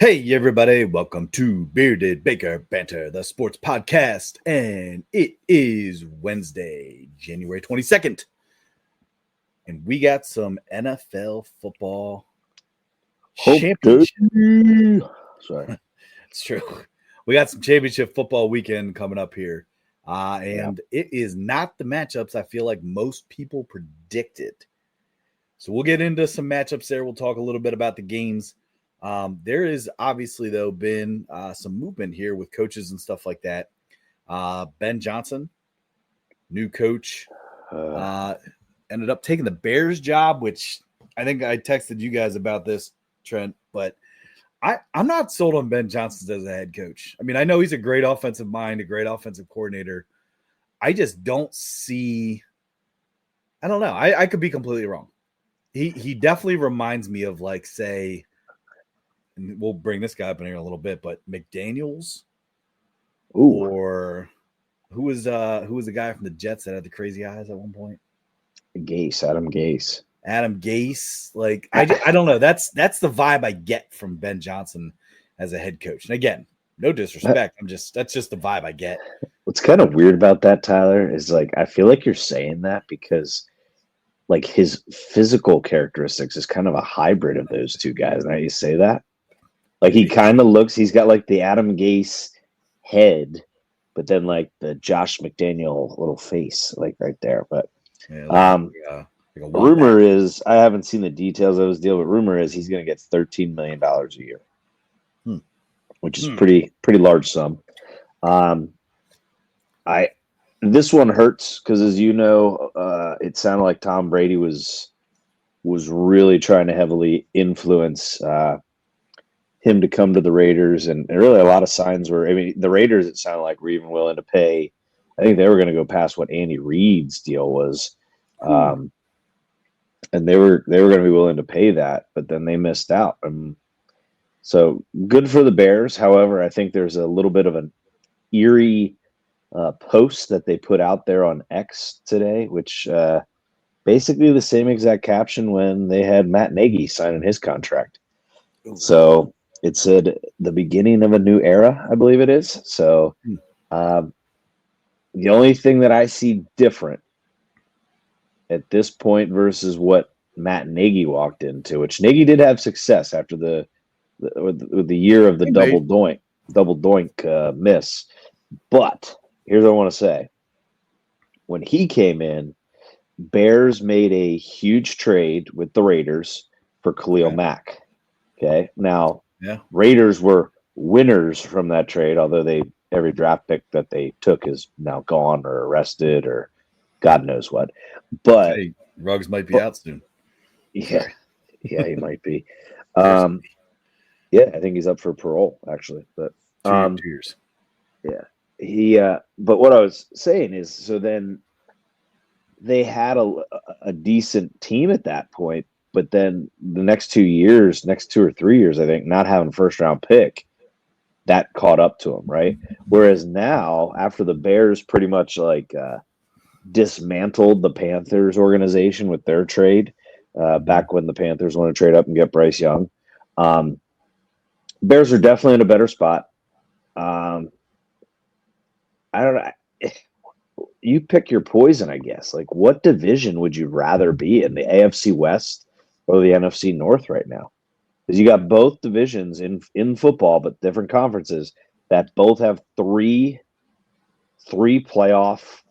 Hey, everybody, welcome to Bearded Baker Banter, the sports podcast. And it is Wednesday, January 22nd. And we got some NFL football championship. Sorry. It's true. We got some championship football weekend coming up here. And it is not the matchups I feel like most people predicted. So we'll get into some matchups there. We'll talk a little bit about the games. There is obviously, though, been some movement here with coaches and stuff like that. Ben Johnson, new coach, ended up taking the Bears job, which I think I texted you guys about this, Trent, but I'm not sold on Ben Johnson as a head coach. I mean, I know he's a great offensive mind, a great offensive coordinator. I just don't see – I don't know. I could be completely wrong. He definitely reminds me of, like, say – and we'll bring this guy up in here a little bit, but McDaniels. Ooh. Or who was the guy from the Jets that had the crazy eyes at one point? Adam Gase. Adam Gase. Like, I don't know. That's the vibe I get from Ben Johnson as a head coach. And again, no disrespect. That's just the vibe I get. What's kind of weird about that, Tyler, is like I feel like you're saying that because like his physical characteristics is kind of a hybrid of those two guys. Now you say that. Like he kind of looks, he's got like the Adam Gase head, but then like the Josh McDaniel little face, like right there. But rumor is, I haven't seen the details of his deal, but rumor is he's going to get $13 million a year, which is pretty large sum. This one hurts because, as you know, it sounded like Tom Brady was really trying to heavily influence him to come to the Raiders, and really a lot of signs were. I mean, the Raiders, it sounded like, were even willing to pay. I think they were going to go past what Andy Reid's deal was, and they were going to be willing to pay that, but then they missed out. So good for the Bears. However, I think there's a little bit of an eerie post that they put out there on X today, which basically the same exact caption when they had Matt Nagy signing his contract. So it said the beginning of a new era, I believe it is. So the only thing that I see different at this point versus what Matt Nagy walked into, which Nagy did have success after the year of the double doink miss. But here's what I want to say. When he came in, Bears made a huge trade with the Raiders for Khalil Mack. Okay. Now, Raiders were winners from that trade, although every draft pick that they took is now gone or arrested or God knows what. But Ruggs might be out soon. Yeah, he might be. I think he's up for parole actually. But 2 years. Yeah, but what I was saying is, so then they had a decent team at that point. But then the next 2 or 3 years, I think, not having first round pick, that caught up to him, right? Whereas now, after the Bears pretty much like dismantled the Panthers organization with their trade, back when the Panthers wanted to trade up and get Bryce Young, Bears are definitely in a better spot. I don't know. You pick your poison, I guess. Like, what division would you rather be in, the AFC West or the NFC North right now? Because you got both divisions in football, but different conferences that both have three playoff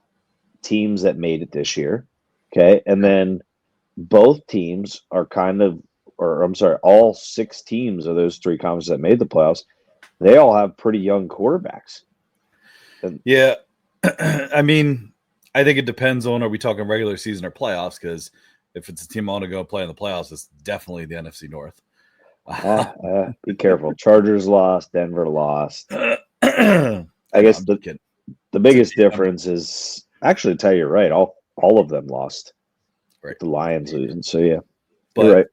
teams that made it this year. Okay. And then both teams are all 6 teams of those 3 conferences that made the playoffs. They all have pretty young quarterbacks. Yeah. I mean, I think it depends on, are we talking regular season or playoffs? Because if it's a team I want to go play in the playoffs, it's definitely the NFC North. Be careful. Chargers lost. Denver lost. I guess the biggest difference is actually, tell you right, all of them lost. Right. The Lions losing. So yeah, you're right.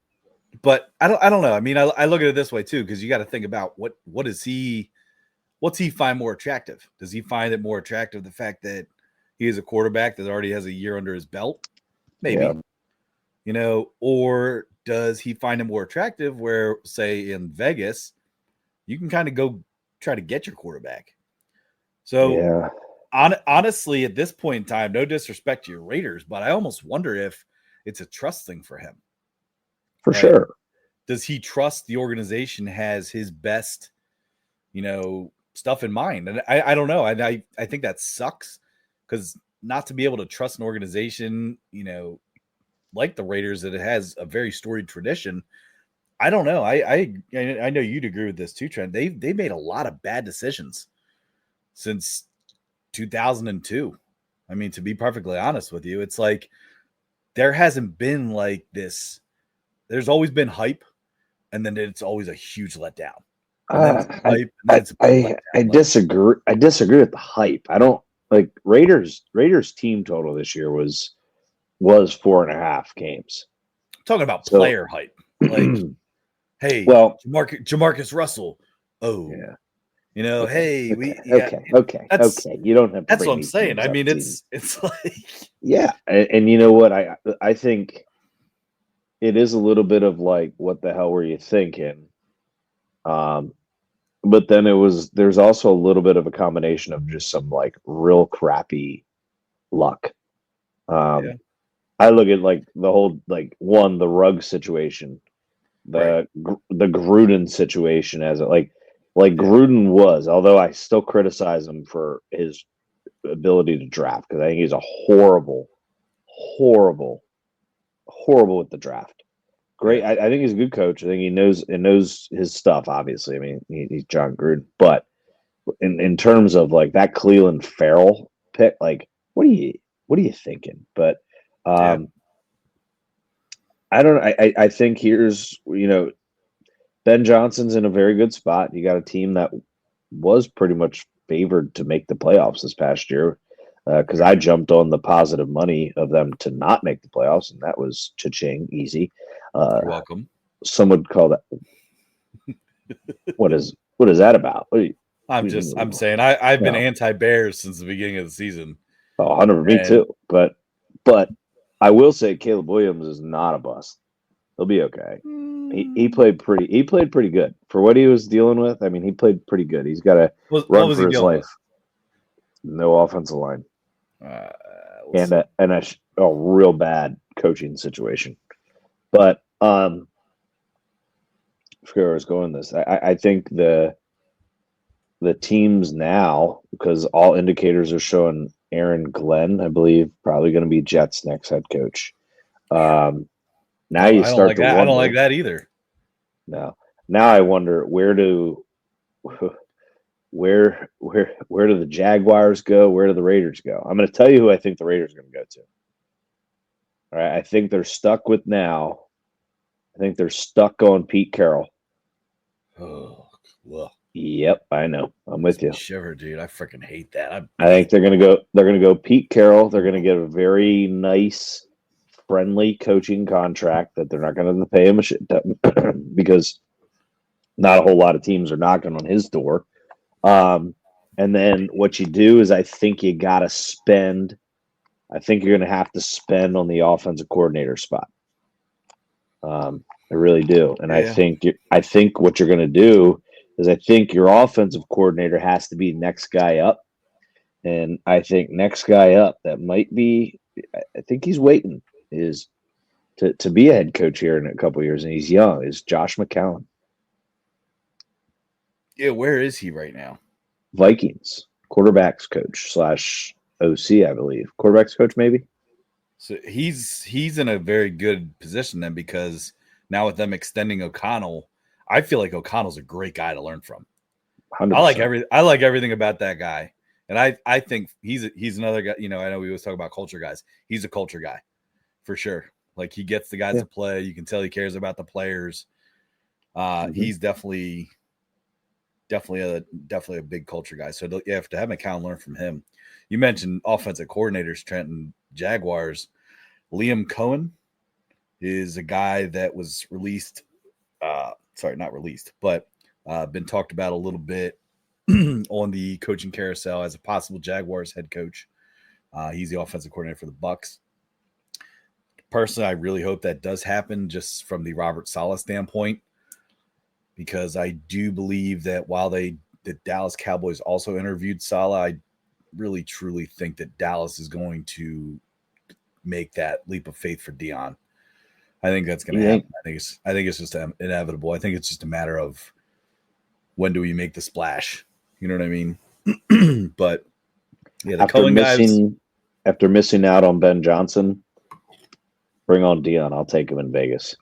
But I don't know. I mean, I look at it this way too, because you got to think about what's he find more attractive? Does he find it more attractive the fact that he is a quarterback that already has a year under his belt? Maybe. Yeah. Or does he find it more attractive where, say, in Vegas, you can kind of go try to get your quarterback. So Yeah, honestly, at this point in time, no disrespect to your Raiders, but I almost wonder if it's a trust thing for him. for Like, sure. does he trust the organization has his best, stuff in mind? And I don't know. I think that sucks because not to be able to trust an organization, like the Raiders, that it has a very storied tradition. I don't know. I know you'd agree with this too, Trent. They made a lot of bad decisions since 2002. I mean, to be perfectly honest with you, it's like there hasn't been like this. There's always been hype, and then it's always a huge letdown. And then it's I, hype, and then it's a big letdown. I disagree. I disagree with the hype. I don't like Raiders. Raiders team total this year was 4.5 games. Talking about So, player hype, like, hey, well, Jamarcus Russell. Oh, yeah. hey, Okay. You don't have to. That's bring what I'm these saying. names I up, mean, team. it's like, yeah, and you know what? I think it is a little bit of like, what the hell were you thinking? But then there's also a little bit of a combination of just some like real crappy luck. yeah, I look at like the whole like the rug situation, right. the Gruden situation as it like Gruden was, although I still criticize him for his ability to draft because I think he's a horrible, horrible, horrible with the draft. Great, Yeah. I think he's a good coach. I think he knows his stuff. Obviously, I mean he's John Gruden, but in terms of like that Cleveland Farrell pick, like what are you thinking? But Yeah. I don't. I think here's Ben Johnson's in a very good spot. You got a team that was pretty much favored to make the playoffs this past year because I jumped on the positive money of them to not make the playoffs, and that was cha-ching, easy. You're welcome. Some would call that. What is that about? I'm saying I've been No. anti-Bears since the beginning of the season. 100 me And too. But I will say Caleb Williams is not a bust. He'll be okay. He played pretty good for what he was dealing with. I mean, he played pretty good. He's got to what run was for he his dealing life. No offensive line. with? And a real bad coaching situation. But I forget where I was going with this. I think the teams now, because all indicators are showing Aaron Glenn, I believe, probably going to be Jets' next head coach. Now you I don't start like to that. wonder. I don't like that either. No. Now I wonder where do the Jaguars go? Where do the Raiders go? I'm going to tell you who I think the Raiders are going to go to. All right, I think they're stuck with now. I think they're stuck on Pete Carroll. Oh, well, Yep, I know. I'm with you. shiver, dude. I freaking hate that. I think they're going to go. They're going to go Pete Carroll. They're going to get a very nice, friendly coaching contract that they're not going to pay him a shit ton because not a whole lot of teams are knocking on his door. And then what you do is I think you got to spend. I think you're going to have to spend on the offensive coordinator spot. I really do, and Yeah. I think what you're going to do is I think your offensive coordinator has to be next guy up, and I think next guy up that might be. I think he's waiting is to be a head coach here in a couple of years, and he's young. Is Josh McCown. Yeah, where is he right now? Vikings quarterbacks coach / OC, I believe. Quarterbacks coach, maybe. So he's in a very good position then because now with them extending O'Connell, I feel like O'Connell's a great guy to learn from. 100%. I like everything about that guy, and I think he's another guy. I know we always talk about culture guys. He's a culture guy for sure. Like he gets the guys to play. You can tell he cares about the players. He's definitely a big culture guy. So you have to have McCown learn from him. You mentioned offensive coordinators, Trent, and Jaguars. Liam Cohen is a guy that was released. Not released, but been talked about a little bit on the coaching carousel as a possible Jaguars head coach. He's the offensive coordinator for the Bucs. Personally, I really hope that does happen just from the Robert Saleh standpoint. because I do believe that while the Dallas Cowboys also interviewed Saleh, I really truly think that Dallas is going to make that leap of faith for Dion. I think that's going to happen. I think it's just inevitable. I think it's just a matter of when do we make the splash. You know what I mean? But yeah, after missing out on Ben Johnson, bring on Dion. I'll take him in Vegas.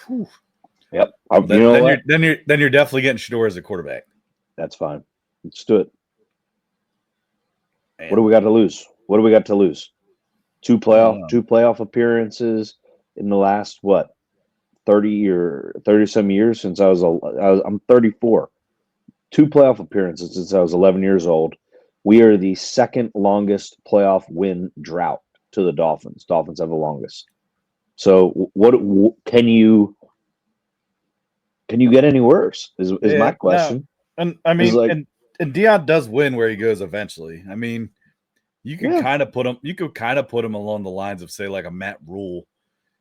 Whew. Yep. Then you're definitely getting Shador as a quarterback. That's fine. Let's do it. Man. What do we got to lose? What do we got to lose? Two playoff appearances in the last 30 some years since I'm 34. 2 playoff appearances since I was 11 years old. We are the second longest playoff win drought to the Dolphins. Dolphins have the longest. So what can you get any worse? Is my question. No. And I mean, and Dion does win where he goes eventually. I mean, you could kind of put him along the lines of, say, like a Matt Rule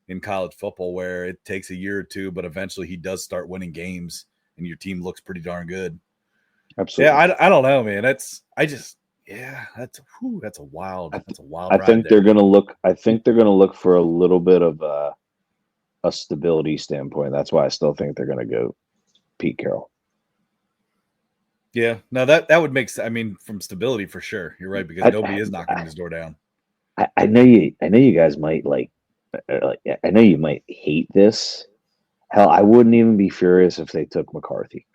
in college football, where it takes a year or two, but eventually he does start winning games and your team looks pretty darn good. Absolutely. Yeah, I don't know, man. That's a wild. I think they're gonna look for a little bit of a stability standpoint. That's why I still think they're gonna go Pete Carroll. Yeah, no, that would make sense. I mean, from stability for sure. You're right, because nobody is knocking his door down. I know you guys might I know you might hate this. Hell, I wouldn't even be furious if they took McCarthy.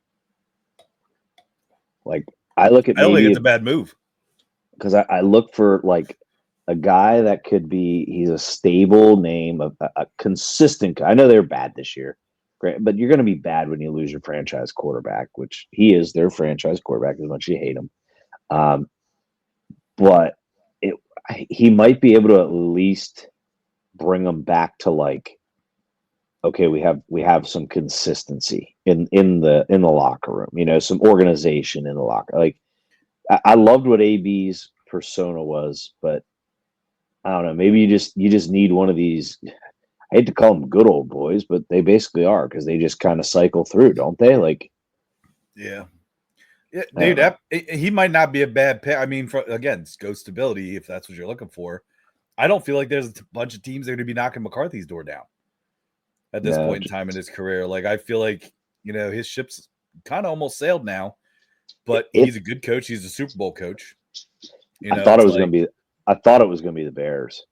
Like, I don't think it's a bad move, because I look for like a guy that could be. He's a stable name, a consistent. I know they're bad this year, great, but you're going to be bad when you lose your franchise quarterback, which he is their franchise quarterback as much as you hate him. But he might be able to at least bring them back to like, okay, we have some consistency in the locker room, some organization in the locker. Like, I loved what AB's persona was, but I don't know, maybe you just need one of these. I hate to call them good old boys, but they basically are, because they just kind of cycle through, don't they? Like, yeah, dude, he might not be a bad pick. I mean, again, go stability if that's what you're looking for. I don't feel like there's a bunch of teams that are going to be knocking McCarthy's door down at this point in time in his career. Like, I feel like, his ship's kind of almost sailed now, but he's a good coach. He's a Super Bowl coach. I thought it was going to be the Bears.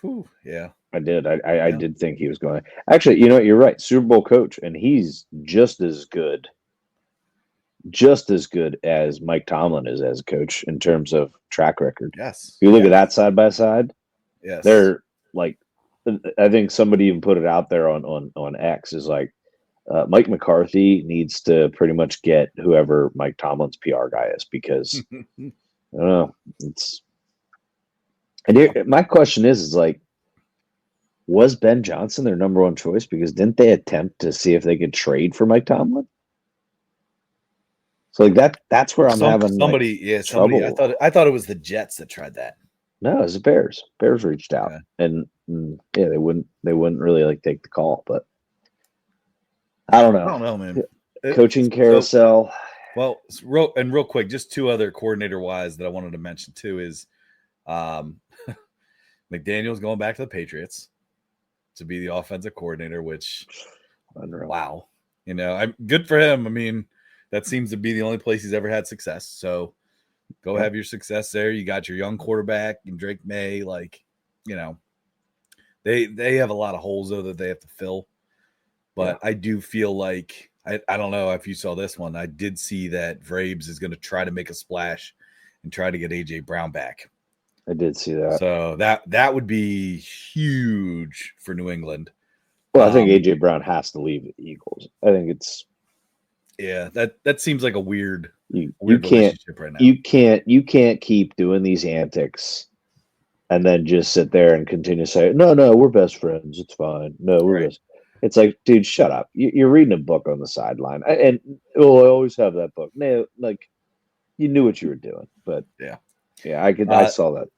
Whew, yeah, I did. I did think he was going to. Actually, you're right. Super Bowl coach, and he's just as good as Mike Tomlin is as a coach in terms of track record. Yes. If you look at that side by side, yes, they're like, I think somebody even put it out there on X, is like, Mike McCarthy needs to pretty much get whoever Mike Tomlin's PR guy is, because I don't know. My question is like, was Ben Johnson their number one choice? Because didn't they attempt to see if they could trade for Mike Tomlin? So like that's where I'm having somebody. Trouble. I thought it was the Jets that tried that. No, it was the Bears. Bears reached out, and they wouldn't really like take the call, but I don't know, man. Coaching carousel. Well, real quick, just 2 other coordinator wise that I wanted to mention too is, McDaniel's going back to the Patriots to be the offensive coordinator, which, wow, I'm good for him. I mean, that seems to be the only place he's ever had success. So go have your success there. You got your young quarterback and Drake May. Like, they have a lot of holes though that they have to fill. But I do feel like, I don't know if you saw this one. I did see that Vrabes is going to try to make a splash and try to get A.J. Brown back. I did see that. So that would be huge for New England. Well, I think A.J. Brown has to leave the Eagles. I think it's... Yeah, that seems like a weird relationship right now. You can't keep doing these antics and then just sit there and continue to say, no, we're best friends. It's fine. No, we're best. It's like, dude, shut up. You're reading a book on the sideline. I always have that book. No, like, you knew what you were doing. But yeah, I saw that.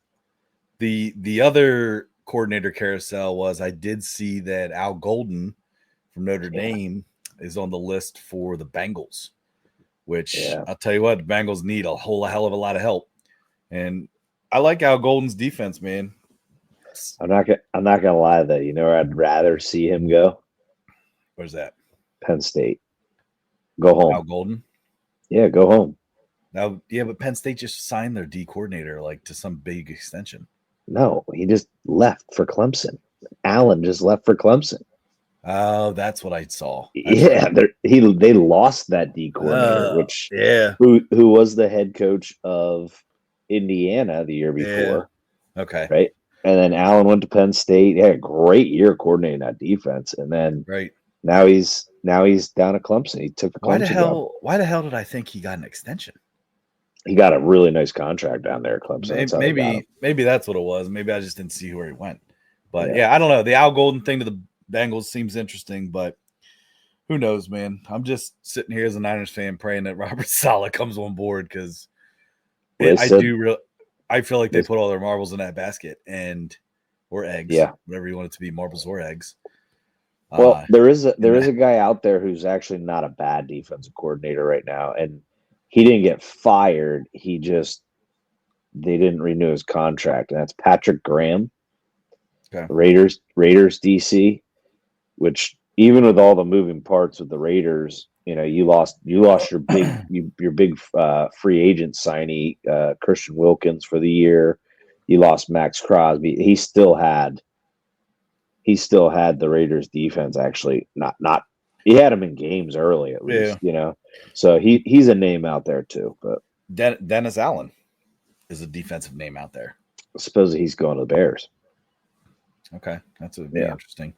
The other coordinator carousel was, I did see that Al Golden from Notre Dame is on the list for the Bengals, which I'll tell you what, the Bengals need a hell of a lot of help. And I like Al Golden's defense, man. I'm not gonna lie though. You know where I'd rather see him go? Where's that? Penn State. Go home. Al Golden? Yeah, go home. Now, yeah, but Penn State just signed their D coordinator like to some big extension. No, he just left for Clemson. Allen just left for Clemson. Oh, that's what I saw. That's right. They lost that D coordinator, which who was the head coach of Indiana the year before. Yeah. Okay. Right. And then Allen went to Penn State. He had a great year coordinating that defense. And then now he's down at Clemson. He took the Clemson job. Why the hell did I think he got an extension? He got a really nice contract down there at Clemson. Maybe that's what it was. Maybe I just didn't see where he went. But yeah, I don't know. The Al Golden thing to the Bengals seems interesting, but who knows, man? I'm just sitting here as a Niners fan praying that Robert Saleh comes on board because I feel like they put all their marbles in that basket or eggs, whatever you want it to be, marbles or eggs. Well, there is a guy out there who's actually not a bad defensive coordinator right now, and he didn't get fired. They didn't renew his contract, and that's Patrick Graham, Raiders DC. Which even with all the moving parts with the Raiders, you lost your big free agent signee Christian Wilkins for the year. You lost Max Crosby. He still had the Raiders defense actually not he had him in games early at least, So he's a name out there too. But Dennis Allen is a defensive name out there. I suppose he's going to the Bears. Okay, that's interesting.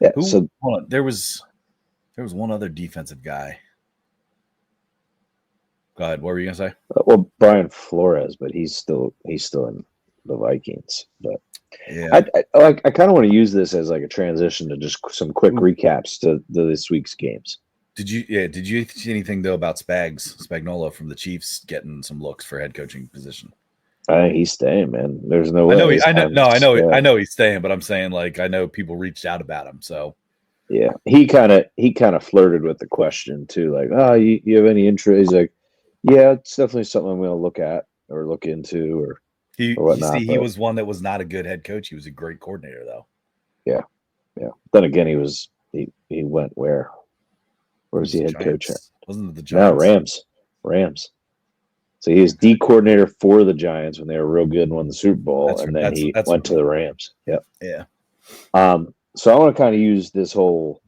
Yeah. Hold on. There was one other defensive guy. Go ahead. What were you gonna say? Well, Brian Flores, but he's still in the Vikings. But yeah, I kind of want to use this as like a transition to just some quick recaps to this week's games. Did you see anything though about Spagnuolo from the Chiefs getting some looks for head coaching position? He's staying, man. There's no way. I know he's staying, but I'm saying like I know people reached out about him. So yeah, he kind of flirted with the question too, like, oh, you have any interest? He's like, yeah, it's definitely something I'm going to look at or look into or whatnot. He was one that was not a good head coach. He was a great coordinator though. Yeah. Then again, he went where? Where's he head coach at? Wasn't it the Giants? No, Rams. So he was D coordinator for the Giants when they were real good and won the Super Bowl, then he went to the Rams. Yep. Yeah. So I want to kind of use this whole,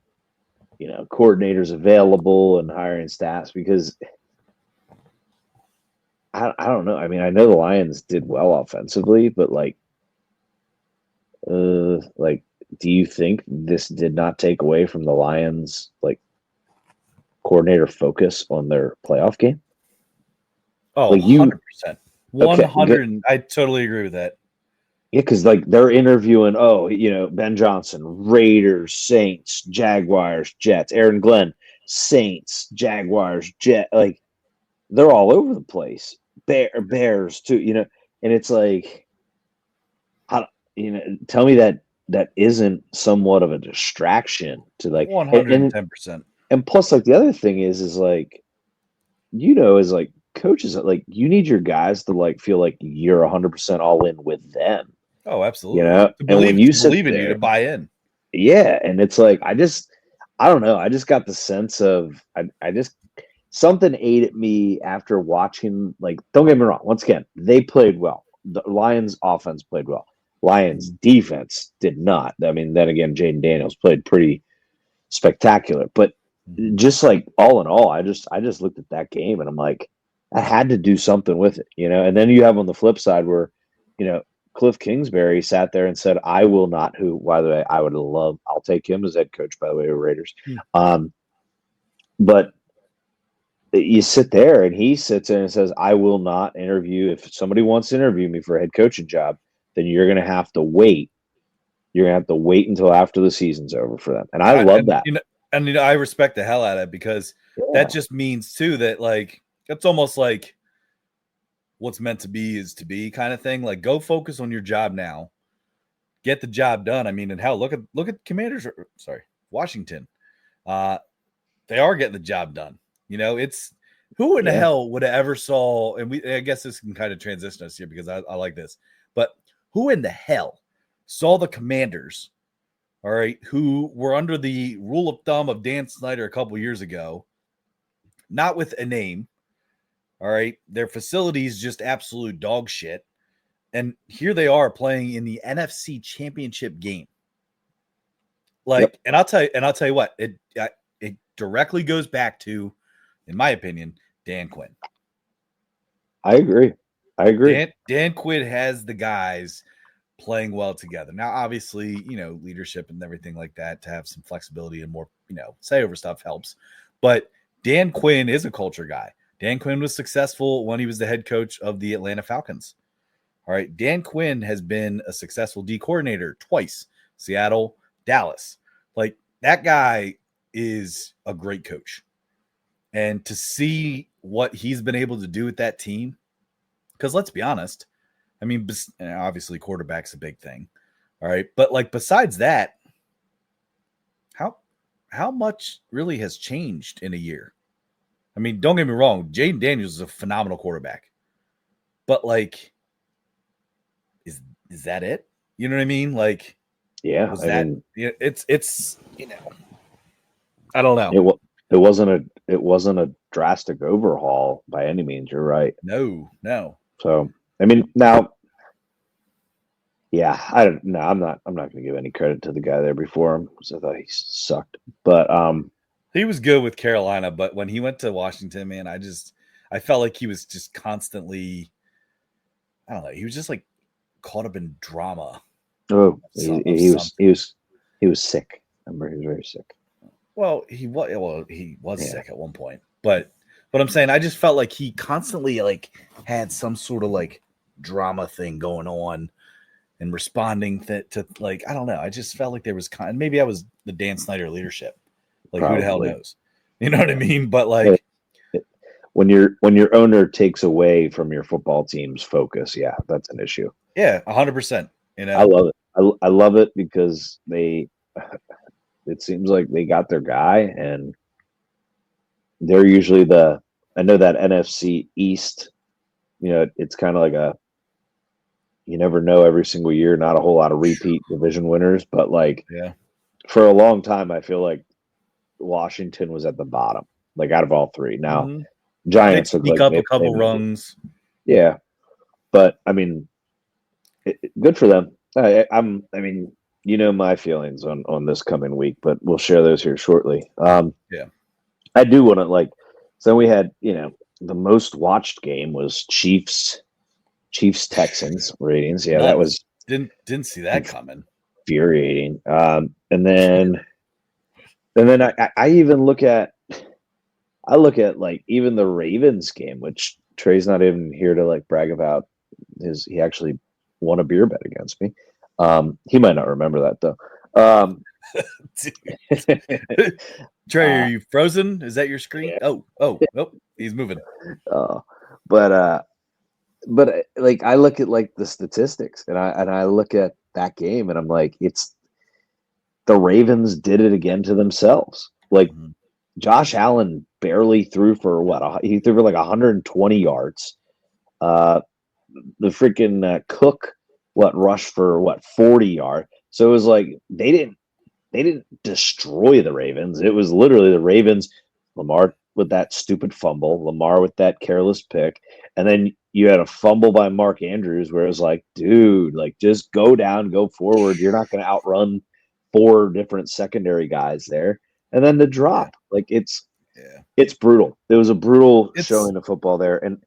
coordinators available and hiring staffs because I don't know. I mean, I know the Lions did well offensively, but do you think this did not take away from the Lions coordinator focus on their playoff game? Oh, 100%. 100. I totally agree with that. Yeah, because they're interviewing, Ben Johnson, Raiders, Saints, Jaguars, Jets, Aaron Glenn, Saints, Jaguars, Jet. They're all over the place. Bears too, and it's tell me that isn't somewhat of a distraction to 110%. And plus, the other thing is coaches, you need your guys to feel like you're 100% all in with them. Oh, absolutely. And when you believe in you to buy in. Yeah, and it's I don't know. I just got the sense of something ate at me after watching. Don't get me wrong. Once again, they played well. The Lions' offense played well. Lions' defense did not. I mean, then again, Jaden Daniels played pretty spectacular. But just all in all, I just looked at that game and I'm like, I had to do something with it, And then you have on the flip side where, Cliff Kingsbury sat there and said, I will not, who, by the way, I'll take him as head coach, by the way, of Raiders. But you sit there and he sits there and says, I will not interview. If somebody wants to interview me for a head coaching job, then you're going to have to wait. You're going to have to wait until after the season's over for them. And I love that. I respect the hell out of it because that just means too that it's almost like what's meant to be is to be kind of thing. Go focus on your job now, get the job done. I mean, and hell, look at Commanders. Sorry, Washington. they are getting the job done. It's who in the hell would have ever saw, and I guess this can kind of transition us here because I like this, but who in the hell saw the Commanders, all right, who were under the rule of thumb of Dan Snyder a couple years ago, not with a name, all right, their facilities just absolute dog shit, and here they are playing in the NFC Championship game. Like, and I'll tell you what, it directly goes back to, in my opinion, Dan Quinn. I agree. Dan Quinn has the guys playing well together. Now, obviously, leadership and everything like that, to have some flexibility and more, say over stuff helps. But Dan Quinn is a culture guy. Dan Quinn was successful when he was the head coach of the Atlanta Falcons. All right. Dan Quinn has been a successful D coordinator twice, Seattle, Dallas. Like, that guy is a great coach. And to see what he's been able to do with that team, because let's be honest, I mean, obviously quarterback's a big thing. All right. But like, besides that, how much really has changed in a year? I mean, don't get me wrong, Jaden Daniels is a phenomenal quarterback. But like, is that it? You know what I mean? Like, yeah, it's I don't know. It wasn't a drastic overhaul by any means. You're right. No. So I mean, now, yeah, I don't know. I'm not going to give any credit to the guy there before him because I thought he sucked. But he was good with Carolina, but when he went to Washington, man, I felt like he was just constantly, I don't know, he was just like caught up in drama. Oh, he was sick. I remember he was very sick. Well, he was sick at one point, but I'm saying, I just felt like he constantly like had some sort of like drama thing going on and responding to like, I don't know. I just felt like there was maybe I was the Dan Snyder leadership. Like, probably. Who the hell knows? You know what I mean? But like, when your owner takes away from your football team's focus, yeah, that's an issue. Yeah, 100%. I love it. I love it because it seems like they got their guy, and they're usually I know that NFC East, it's kind of like you never know every single year, not a whole lot of repeat division winners, but like, for a long time, I feel like Washington was at the bottom, like out of all three. Now, Giants they sneak up a couple rungs. Yeah. But I mean, good for them. I mean, my feelings on this coming week, but we'll share those here shortly. I do want to so we had, the most watched game was Chiefs Texans ratings. Yeah, that was didn't see that coming. Infuriating. And then I even look at like even the Ravens game, which Trey's not even here to like brag about. He actually won a beer bet against me. He might not remember that though. Trey, are you frozen? Is that your screen? Yeah. Oh, he's moving. But like, I look at like the statistics, and I look at that game, and I'm like, it's the Ravens did it again to themselves. Like, Josh Allen barely threw for he threw for like 120 yards. The freaking Cook rushed for 40 yards. So it was like they didn't destroy the Ravens. It was literally the Ravens. Lamar with that stupid fumble, Lamar with that careless pick, and then you had a fumble by Mark Andrews where it was like, dude, like, just go down, go forward. You're not going to outrun 4 different secondary guys there. And then the drop, like, it's brutal. It was a brutal showing of football there. And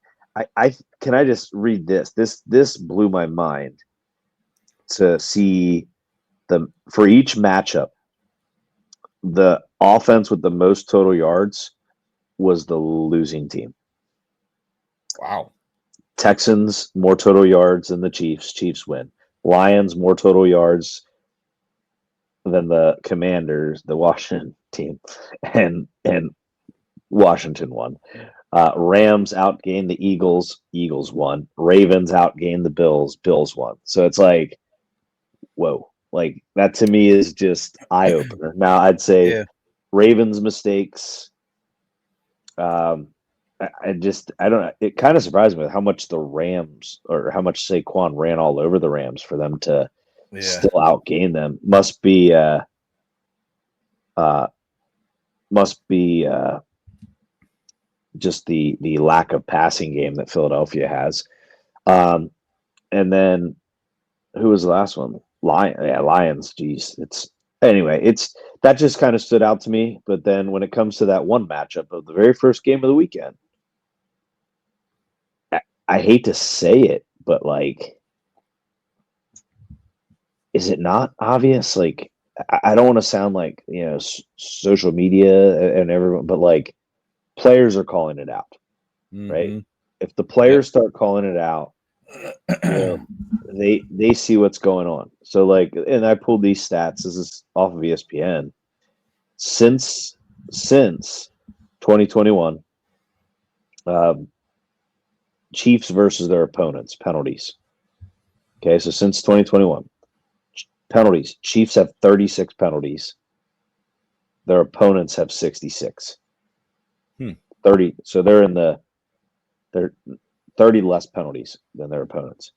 I can I just read this? This blew my mind to see for each matchup, the offense with the most total yards was the losing team. Wow. Texans, more total yards than the Chiefs. Chiefs win. Lions, more total yards than the Commanders, the Washington team. And Washington won. Rams outgained the Eagles. Eagles won. Ravens outgained the Bills. Bills won. So it's like, whoa. Like, that to me is just eye-opener. Now, I'd say Ravens mistakes. I don't know. It kind of surprised me with how much the Rams or how much Saquon ran all over the Rams for them to still outgain them. Must be just the lack of passing game that Philadelphia has. And then who was the last one? Lions. Geez, it's that just kind of stood out to me. But then when it comes to that one matchup of the very first game of the weekend, I hate to say it, but like, is it not obvious? Like, I don't want to sound like social media and everyone, but like, players are calling it out, right? If the players start calling it out, they see what's going on. So like, and I pulled these stats. This is off of ESPN. Since 2021, Chiefs versus their opponents penalties. Okay, so since 2021, penalties. Chiefs have 36 penalties. Their opponents have 66. 30. So they're 30 less penalties than their opponents.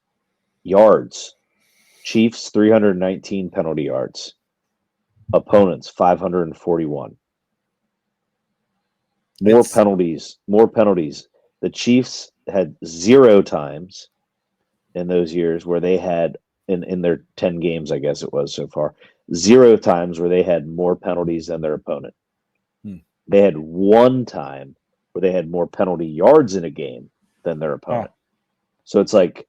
Yards. Chiefs 319 penalty yards. Opponents 541. More penalties. The Chiefs had 0 times in those years where they had in their 10 games, I guess it was so far, 0 times where they had more penalties than their opponent. They had 1 time where they had more penalty yards in a game than their opponent. So it's like,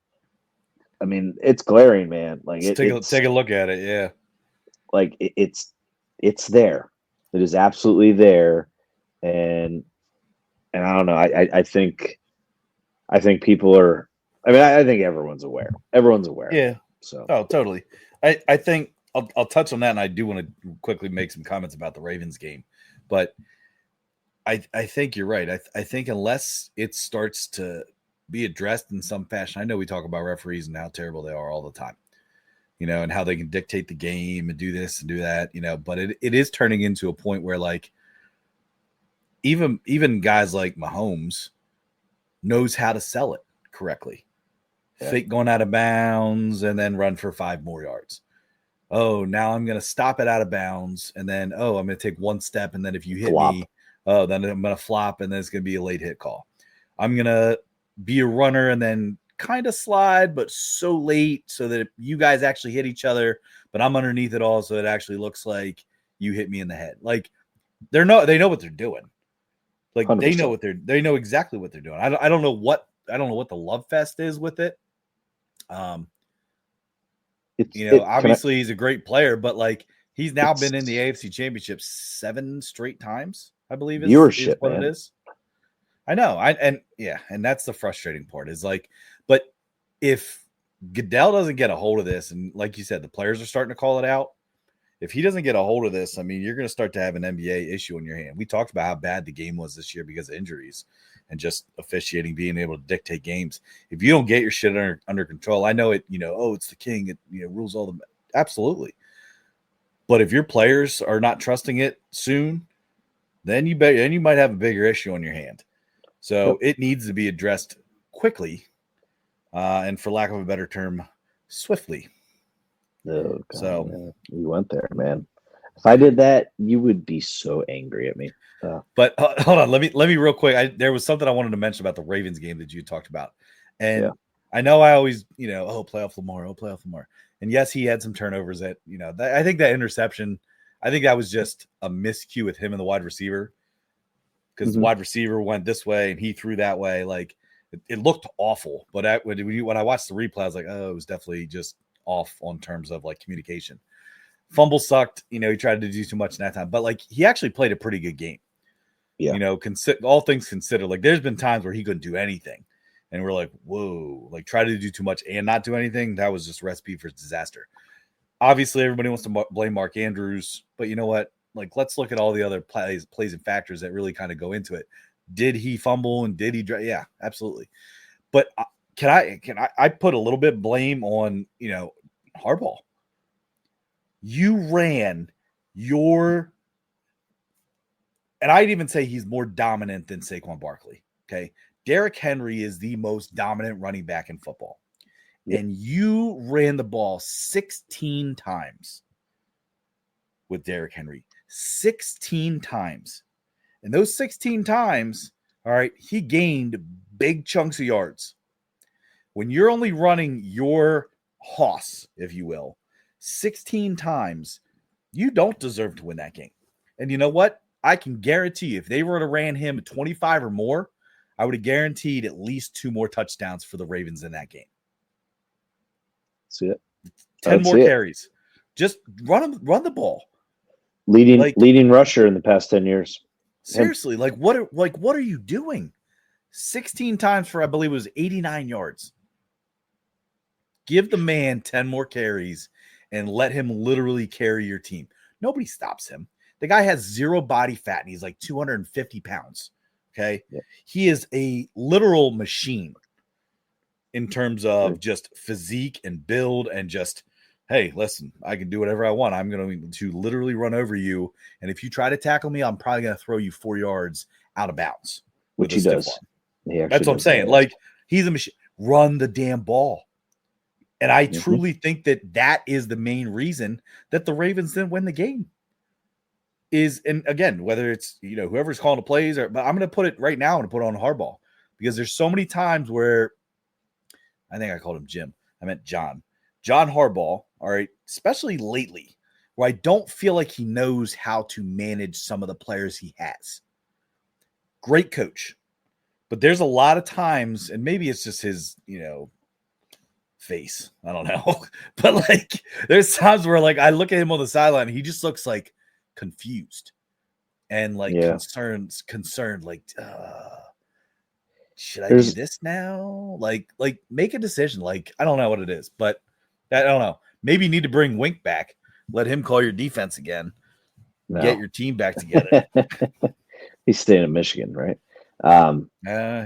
I mean, it's glaring, man. Like, take a look at it. Yeah. Like it's there. It is absolutely there. And I don't know. I think people are, I think everyone's aware. Everyone's aware. Yeah. So. Oh, totally. I think I'll touch on that, and I do want to quickly make some comments about the Ravens game, but I think you're right. I think unless it starts to be addressed in some fashion, I know we talk about referees and how terrible they are all the time, and how they can dictate the game and do this and do that, but it is turning into a point where like even guys like Mahomes knows how to sell it correctly. Yeah. Fake going out of bounds and then run for 5 more yards. Oh, now I'm going to stop it out of bounds. And then, I'm going to take 1 step. And then if you hit me, then I'm going to flop. And then it's going to be a late hit call. I'm going to be a runner and then kind of slide, but so late so that you guys actually hit each other, but I'm underneath it all. So it actually looks like you hit me in the head. Like they know what they're doing. Like 100%. They know exactly what they're doing. I don't know what the love fest is with it. Obviously he's a great player, but like he's now been in the AFC Championship 7 straight times, I believe is what it is. I know. And that's the frustrating part is like, but if Goodell doesn't get a hold of this, and like you said, the players are starting to call it out. If he doesn't get a hold of this, I mean, you're going to start to have an NBA issue in your hand. We talked about how bad the game was this year because of injuries and just officiating, being able to dictate games. If you don't get your shit under control, I know it, it's the king. It rules all the – absolutely. But if your players are not trusting it soon, then you might have a bigger issue on your hand. So it needs to be addressed quickly and, for lack of a better term, swiftly. Oh, God, so man. We went there, man. If I did that, you would be so angry at me. But hold on, let me real quick. There was something I wanted to mention about the Ravens game that you talked about, and I know I always, playoff Lamar, and yes, he had some turnovers that, I think that interception, I think that was just a miscue with him and the wide receiver because the wide receiver went this way and he threw that way. Like it looked awful, but when I watched the replay, I was like, oh, it was definitely just off on terms of like communication. Fumble sucked. He tried to do too much in that time, but like he actually played a pretty good game. Yeah. All things considered, like there's been times where he couldn't do anything and we're like, whoa, like try to do too much and not do anything. That was just a recipe for disaster. Obviously everybody wants to blame Mark Andrews, but you know what? Like, let's look at all the other plays and factors that really kind of go into it. Did he fumble and did he yeah, absolutely. But can I put a little bit of blame on, Harbaugh? You ran your and I'd even say he's more dominant than Saquon Barkley. Okay. Derrick Henry is the most dominant running back in football. Yep. And you ran the ball 16 times with Derrick Henry. 16 times. And those 16 times, all right, he gained big chunks of yards. When you're only running your hoss, if you will, 16 times, you don't deserve to win that game. And you know what? I can guarantee if they were to ran him 25 or more, I would have guaranteed at least 2 more touchdowns for the Ravens in that game. See it. 10 more carries. Just run the ball. Leading rusher in the past 10 years. Seriously, what are you doing? 16 times for, I believe it was 89 yards. Give the man 10 more carries and let him literally carry your team. Nobody stops him. The guy has 0 body fat and he's like 250 pounds. Okay. Yeah. He is a literal machine in terms of just physique and build and just, hey, listen, I can do whatever I want. I'm going to literally run over you. And if you try to tackle me, I'm probably going to throw you 4 yards out of bounds. Which he does. That's what I'm saying. Like, he's a machine. Run the damn ball. And I truly think that is the main reason that the Ravens didn't win the game. And again, whether it's, whoever's calling the plays, but I'm going to put it right now, I'm going to put it on Harbaugh, because there's so many times where, I think I called him Jim. I meant John Harbaugh. All right. Especially lately, where I don't feel like he knows how to manage some of the players he has. Great coach. But there's a lot of times, and maybe it's just his, face. I don't know. But like, there's times where like I look at him on the sideline, and he just looks like confused and like concerned, like, should I do this now? Like make a decision. Like, I don't know what it is, but I don't know. Maybe you need to bring Wink back. Let him call your defense again. No. Get your team back together. He's staying in Michigan, right?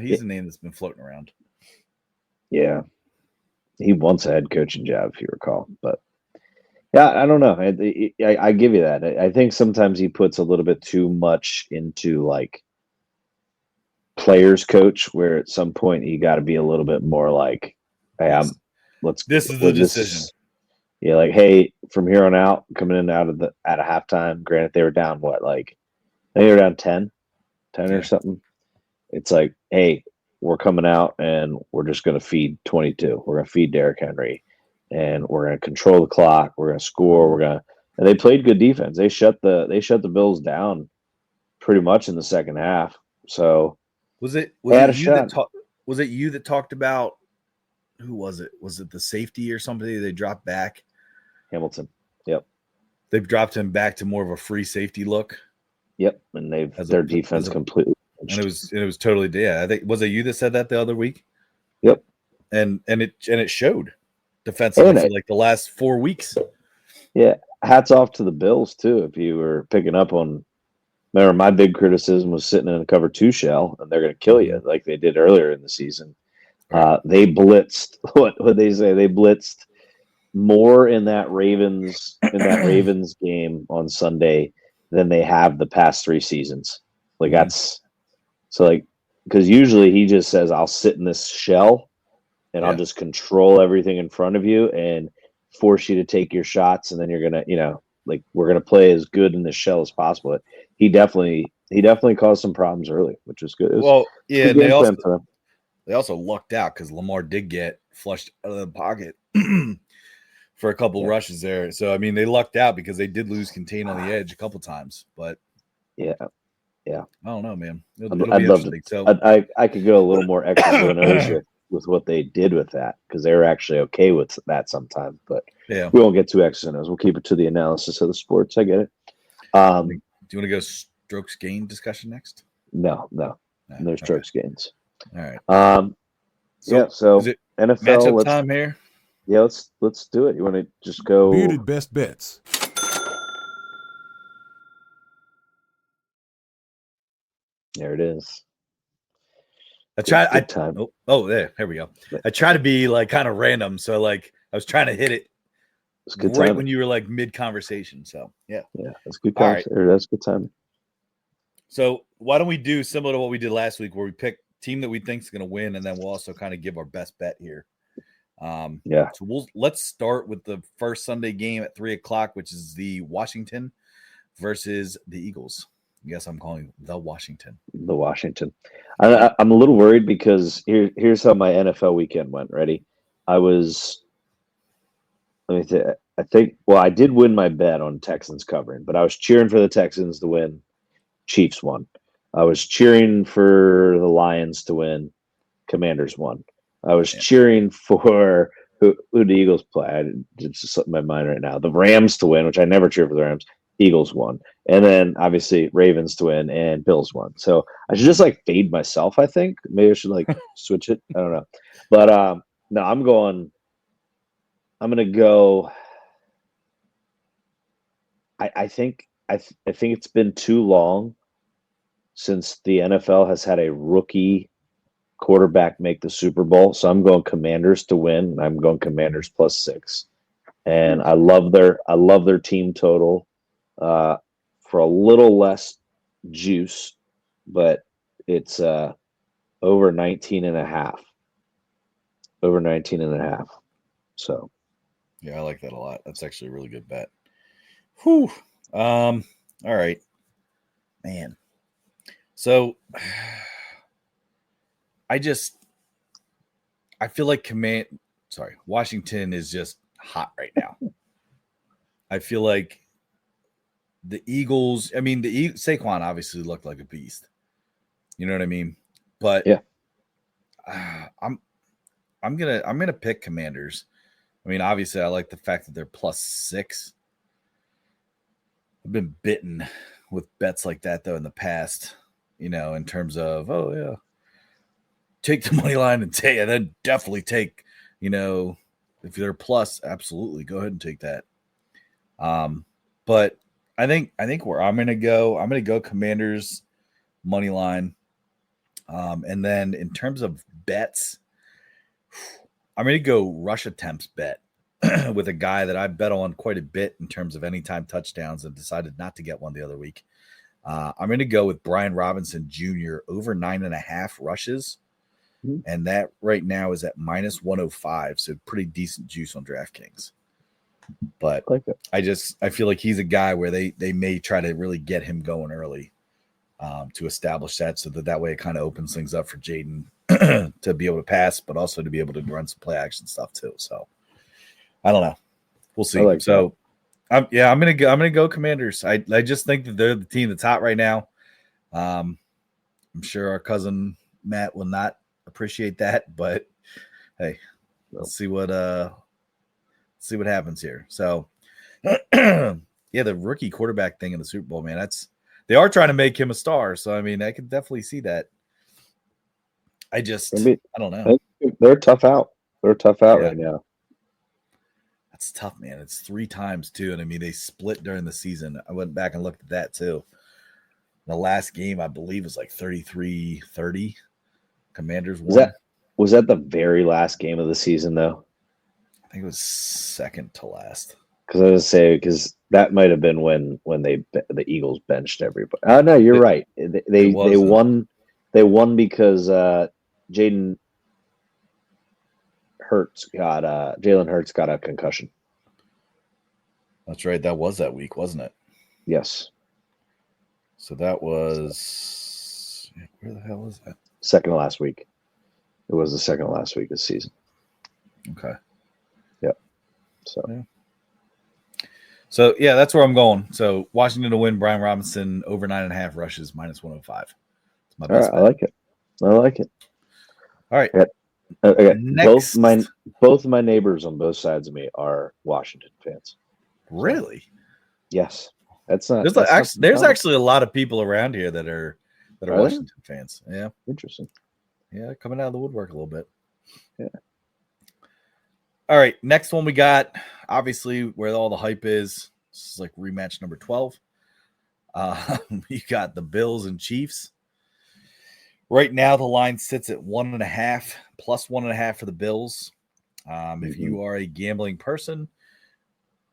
He's a name that's been floating around. Yeah. He wants a head coaching job, if you recall. But yeah, I don't know. I give you that. I think sometimes he puts a little bit too much into like players coach, where at some point you got to be a little bit more like, hey, this is the decision. Like, hey, from here on out, coming in out of halftime, granted they were down what, like I think they were down 10 or something. It's like, hey, we're coming out and we're just going to feed 22. We're going to feed Derrick Henry, and we're going to control the clock. We're going to score. And they played good defense. They shut the Bills down pretty much in the second half. So was it you that talked about, who was it? Was it the safety or somebody they dropped back? Hamilton. Yep. They've dropped him back to more of a free safety look. Yep. And their defense completely. And it was totally, I think, was it you that said that the other week? Yep. And it showed defensively for like the last 4 weeks. Yeah. Hats off to the Bills too. If you were picking up on, remember my big criticism was sitting in a cover 2 shell and they're going to kill you like they did earlier in the season. They blitzed what they say. They blitzed more in that Ravens game on Sunday than they have the past 3 seasons. Like that's so like, because usually he just says, I'll sit in this shell and I'll just control everything in front of you and force you to take your shots. And then you're going to, like, we're going to play as good in this shell as possible. He definitely caused some problems early, which was good. And they also lucked out because Lamar did get flushed out of the pocket for a couple rushes there. So, I mean, they lucked out because they did lose contain on the edge a couple times. But yeah, I don't know, man. I'd love to. So I could go a little more extra with what they did with that, because they were actually okay with that sometimes. But we won't get too extra nose. We'll keep it to the analysis of the sports. I get it. Do you want to go strokes gain discussion next? No strokes gains. All right. So is it NFL matchup time here? Yeah, let's do it. You want to just go bearded best bets? There it is. Here we go. I try to be like kind of random, so like I was trying to hit it right when you were like mid conversation. So yeah, that's good. All right, that's good time. So why don't we do similar to what we did last week, where we pick team that we think is going to win, and then we'll also kind of give our best bet here. Yeah. So let's start with the first Sunday game at 3:00, which is the Washington versus the Eagles. Yes, I'm calling the Washington. The Washington. I'm a little worried because here's how my NFL weekend went. Ready? I was. Let me think. I think. Well, I did win my bet on Texans covering, but I was cheering for the Texans to win. Chiefs won. I was cheering for the Lions to win. Commanders won. I was cheering for who the Eagles play. It's just slipping my mind right now. The Rams to win, which I never cheer for the Rams. Eagles won, and then obviously Ravens to win and Bills won. So I should just like fade myself. I think maybe I should like switch it. I don't know, but no, I'm going. I'm gonna go. I think I think it's been too long since the NFL has had a rookie quarterback make the Super Bowl. So I'm going Commanders to win. I'm going Commanders +6. And I love their team total for a little less juice, but it's over 19 and a half. Over 19 and a half. So yeah, I like that a lot. That's actually a really good bet. Whew. All right. Man. So I feel like Washington is just hot right now. I feel like the Eagles, Saquon obviously looked like a beast. You know what I mean? But yeah, I'm gonna pick Commanders. I mean, obviously I like the fact that they're +6. I've been bitten with bets like that though in the past, in terms of, oh yeah, take the money line and then definitely take, if they're plus, absolutely go ahead and take that. But I think where I'm gonna go Commanders money line. And then in terms of bets, I'm gonna go rush attempts bet with a guy that I bet on quite a bit in terms of anytime touchdowns and decided not to get one the other week. I'm going to go with Brian Robinson Jr. over 9.5 rushes. Mm-hmm. And that right now is at -105. So pretty decent juice on DraftKings. But I feel like he's a guy where they may try to really get him going early to establish that, so that way it kind of opens things up for Jaden to be able to pass, but also to be able to run some play action stuff too. So I don't know. We'll see. I'm gonna go Commanders. I just think that they're the team that's hot right now. I'm sure our cousin Matt will not appreciate that, but hey, let's see what happens here. So yeah, the rookie quarterback thing in the Super Bowl, man, they are trying to make him a star. So I mean, I can definitely see that. I don't know. They're tough out. They're tough out right now. That's tough, man. It's 3 times too. And I mean, they split during the season. I went back and looked at that too. The last game, I believe, was like 33-30. Commanders won. Was that the very last game of the season, though? I think it was second to last. Because I was say that might have been when the Eagles benched everybody. Oh no, you're right. They won. They won because Jalen Hurts got a concussion. That's right. That was that week, wasn't it? Yes. So that was, where the hell was that? Second to last week. It was the second to last week of the season. Okay. Yep. So yeah, that's where I'm going. So Washington to win, Brian Robinson over 9.5 rushes, -105. That's my best bet. I like it. All right. Yeah. Okay. Both my neighbors on both sides of me are Washington fans. Really? Yes. That's not. There's actually a lot of people around here that are Washington fans. Yeah. Interesting. Yeah, coming out of the woodwork a little bit. Yeah. All right, next one we got, obviously, where all the hype is. This is like rematch number 12. You got the Bills and Chiefs. Right now, the line sits at 1.5, +1.5 for the Bills. If you are a gambling person,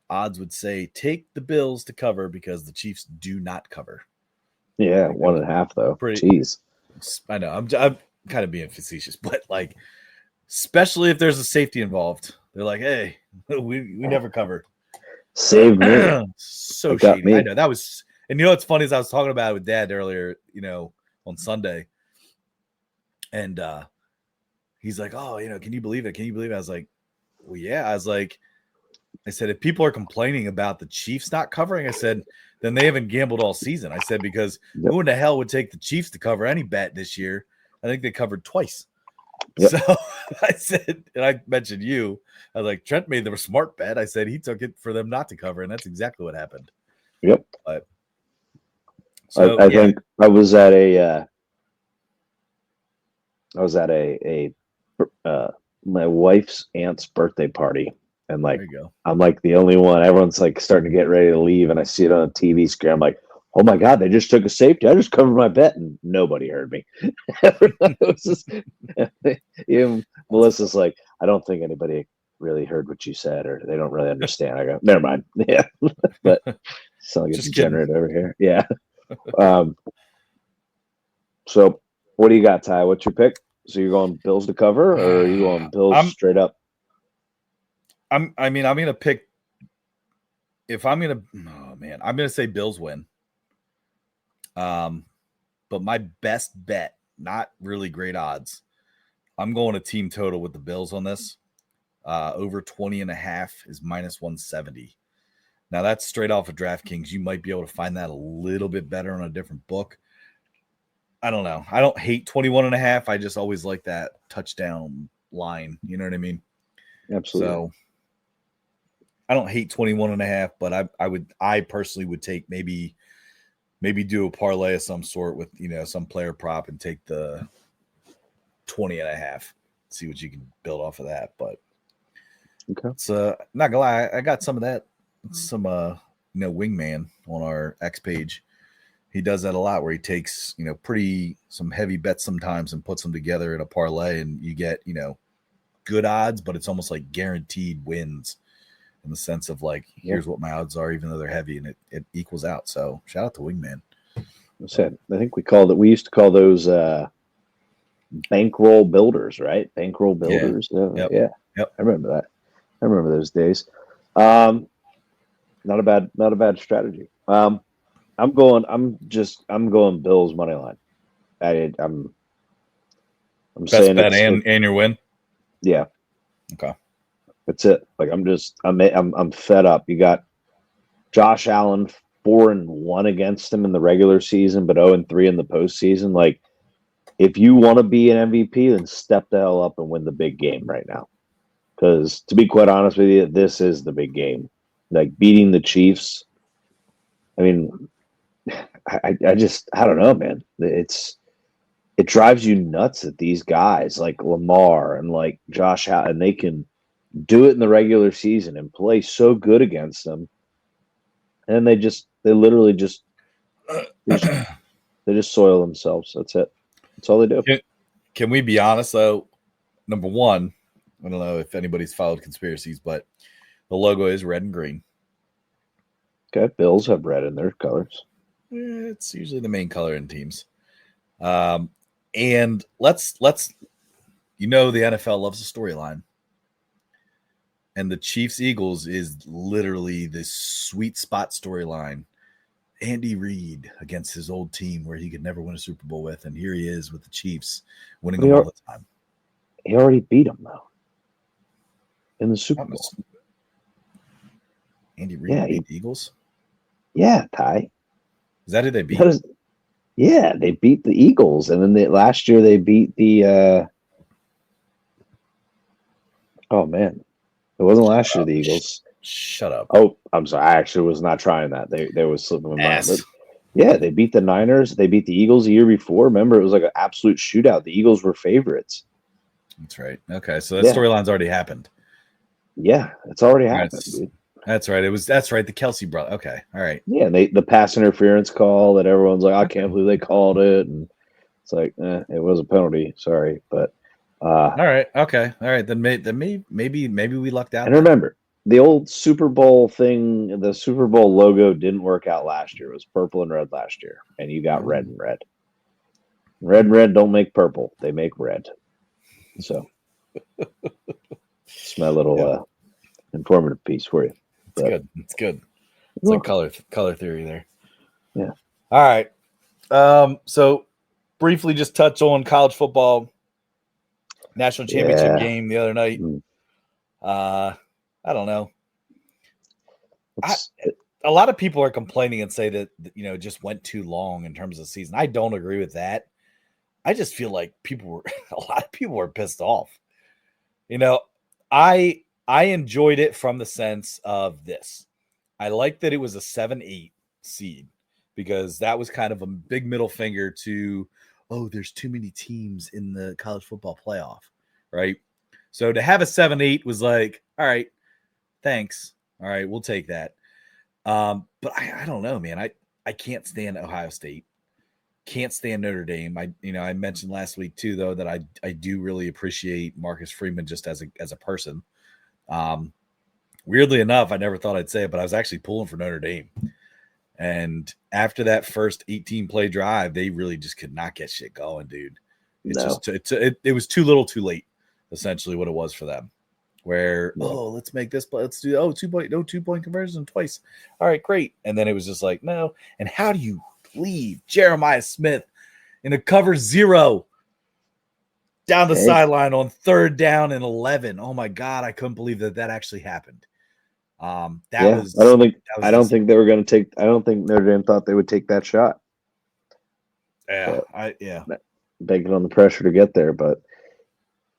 odds would say take the Bills to cover because the Chiefs do not cover. Yeah, 1.5 though. Pretty. Jeez. I know. I'm kind of being facetious, but like, especially if there's a safety involved, they're like, "Hey, we never cover." Saved me. So It got shady. I me. know that was. And you know what's funny is I was talking about it with Dad earlier. On Sunday, and he's like, "Oh, can you believe it? Can you believe it?" I was like, "Well, yeah." I said, if people are complaining about the Chiefs not covering, I said, then they haven't gambled all season. I said, because who in the hell would take the Chiefs to cover any bet this year? I think they covered twice. Yep. So I said, and I mentioned you. I was like, Trent made the smart bet. I said he took it for them not to cover, and that's exactly what happened. Yep. But, so I think I was at a my wife's aunt's birthday party, and like I'm like the only one. Everyone's like starting to get ready to leave, and I see it on a TV screen. I'm like, oh my god, they just took a safety. I just covered my bet, and nobody heard me. Melissa's like, I don't think anybody really heard what you said, or they don't really understand. I go, never mind. Yeah, but sound like a degenerate over here. Yeah. So what do you got, Ty? What's your pick? So you're going Bills to cover, or are you going Bills straight up? I'm gonna pick. I'm gonna say Bills win. But my best bet, not really great odds. I'm going a team total with the Bills on this. Over 20.5 is -170. Now that's straight off of DraftKings. You might be able to find that a little bit better on a different book. I don't know. I don't hate 21.5. I just always like that touchdown line. You know what I mean? Absolutely. So I don't hate 21.5, but I personally would take maybe do a parlay of some sort with, some player prop and take the 20.5. See what you can build off of that. But okay. It's not gonna lie, I got some of that. Some wingman on our X page. He does that a lot where he takes, some heavy bets sometimes and puts them together in a parlay, and you get, good odds, but it's almost like guaranteed wins in the sense of like, here's what my odds are, even though they're heavy, and it equals out. So shout out to Wingman. I think we used to call those bankroll builders, right? Bankroll builders. Yeah. Yep. I remember that. I remember those days. Not a bad strategy. I'm going Bills money line. I'm best saying bet and your win. Yeah. Okay. That's it. Like I'm fed up. You got Josh Allen 4-1 against him in the regular season, but 0-3 in the postseason. Like, if you want to be an MVP, then step the hell up and win the big game right now. Because to be quite honest with you, this is the big game. Like beating the Chiefs. I mean, I don't know, man. It drives you nuts that these guys like Lamar and like Josh Allen, and they can do it in the regular season and play so good against them. And they literally just soil themselves. That's it. That's all they do. Can we be honest though? Number one, I don't know if anybody's followed conspiracies, but the logo is red and green. Okay, Bills have red in their colors. It's usually the main color in teams. And let's the NFL loves a storyline. And the Chiefs-Eagles is literally this sweet spot storyline. Andy Reid against his old team where he could never win a Super Bowl with, and here he is with the Chiefs winning them all the time. He already beat them, though, in the Super Bowl. Andy Reid beat the Eagles? Yeah, Ty. Is that who they beat? Yeah, they beat the Eagles, and then last year they beat the oh, man. It wasn't last year, the Eagles. Shut up. Oh, I'm sorry. I actually was not trying that. They was slipping my mind. But yeah, they beat the Niners. They beat the Eagles the year before. Remember, it was like an absolute shootout. The Eagles were favorites. That's right. Okay, so that storyline's already happened. Yeah, it's already happened, dude. That's right. That's right. The Kelsey brother. Okay, all right. Yeah, and the pass interference call that everyone's like, I can't believe they called it, and it's like, it was a penalty. Sorry, but all right, okay, all right. Then maybe we lucked out. And remember, the old Super Bowl thing, the Super Bowl logo didn't work out last year. It was purple and red last year, and you got red and red. Red and red don't make purple; they make red. So it's my little informative piece for you. It's good. It's good. It's like color theory there. Yeah. All right. So briefly, just touch on college football national championship game the other night. I don't know. A lot of people are complaining and say that it just went too long in terms of the season. I don't agree with that. I just feel like a lot of people were pissed off. I enjoyed it from the sense of this. I like that it was a 7-8 seed because that was kind of a big middle finger to, there's too many teams in the college football playoff, right? So to have a 7-8 was like, all right, thanks. All right, we'll take that. But I don't know, man. I can't stand Ohio State. Can't stand Notre Dame. I mentioned last week too, though, that I do really appreciate Marcus Freeman just as a person. Weirdly enough, I never thought I'd say it, but I was actually pulling for Notre Dame. And after that first 18 play drive, they really just could not get shit going, dude. It was too little, too late. Essentially, what it was for them. Where let's make this, let's do 2-point conversion twice. All right, great. And then it was just like no. And how do you leave Jeremiah Smith in a cover 0 down the sideline on 3rd down and 11? Oh my God, I couldn't believe that actually happened. I don't think they were going to take. I don't think Notre Dame thought they would take that shot. Yeah, banking on the pressure to get there, but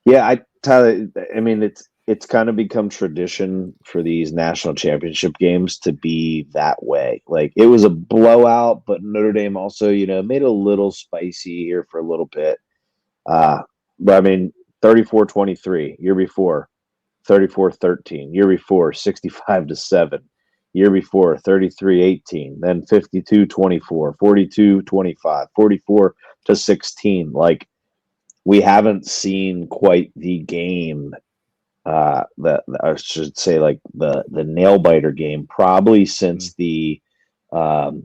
yeah, Tyler. I mean, it's kind of become tradition for these national championship games to be that way. Like it was a blowout, but Notre Dame also, made it a little spicy here for a little bit. But I mean, 34-23 year before, 34-13 year before, 65-7 year before, 33-18, then 52-24, 42-25, 44-16. Like we haven't seen quite the game. That I should say, like the nail biter game, probably since the Hunter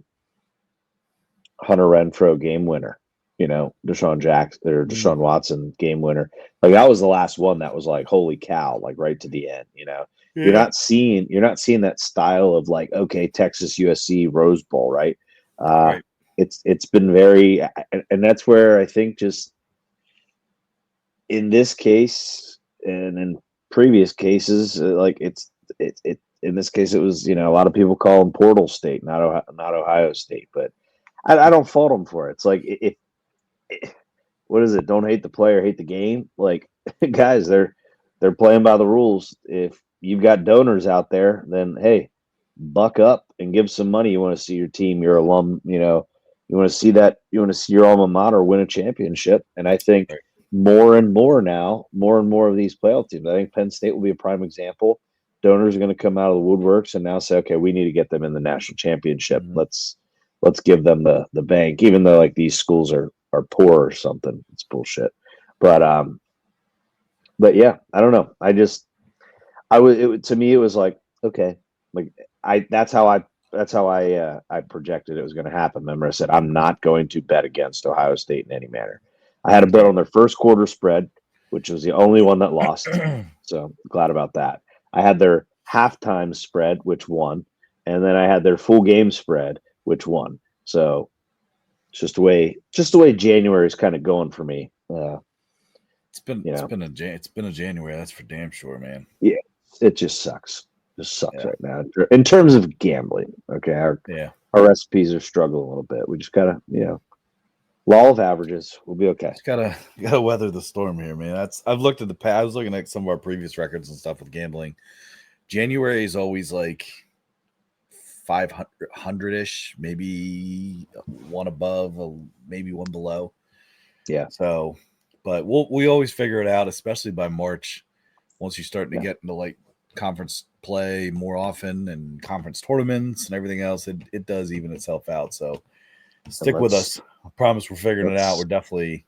Renfro game winner, Deshaun Jackson or Deshaun Watson game winner. Like that was the last one that was like, holy cow, like right to the end. You're not seeing that style of like, okay, Texas USC Rose Bowl, right? Right. It's been very, and that's where I think just in this case and in previous cases, like it's in this case, it was a lot of people call them Portal State, not Ohio State, but I don't fault them for it. It's like if what is it? Don't hate the player, hate the game. Like guys, they're playing by the rules. If you've got donors out there, then hey, buck up and give some money. You want to see your team, your alum, you want to see that, you want to see your alma mater win a championship, and I think. Right. More and more of these playoff teams. I think Penn State will be a prime example. Donors are going to come out of the woodworks and now say, okay, we need to get them in the national championship. Mm-hmm. Let's give them the bank, even though like these schools are poor or something. It's bullshit. But yeah, I don't know. To me, it was like, okay, like that's how I projected it was going to happen. Remember, I said, I'm not going to bet against Ohio State in any manner. I had a bet on their first quarter spread, which was the only one that lost. So glad about that. I had their halftime spread, which won. And then I had their full game spread, which won. So it's just the way January is kind of going for me. It's been a January. That's for damn sure, man. Yeah. It just sucks. Right now in terms of gambling. Okay. Our recipes are struggling a little bit. We just gotta, law of averages. We'll be okay. Just gotta weather the storm here, man. I've looked at the past. I was looking at some of our previous records and stuff with gambling. January is always like 500-ish, maybe one above, maybe one below. Yeah. So, but we always figure it out, especially by March. Once you're starting to get into like conference play more often and conference tournaments and everything else, it does even itself out. So stick with us. I promise we're figuring it out. We're definitely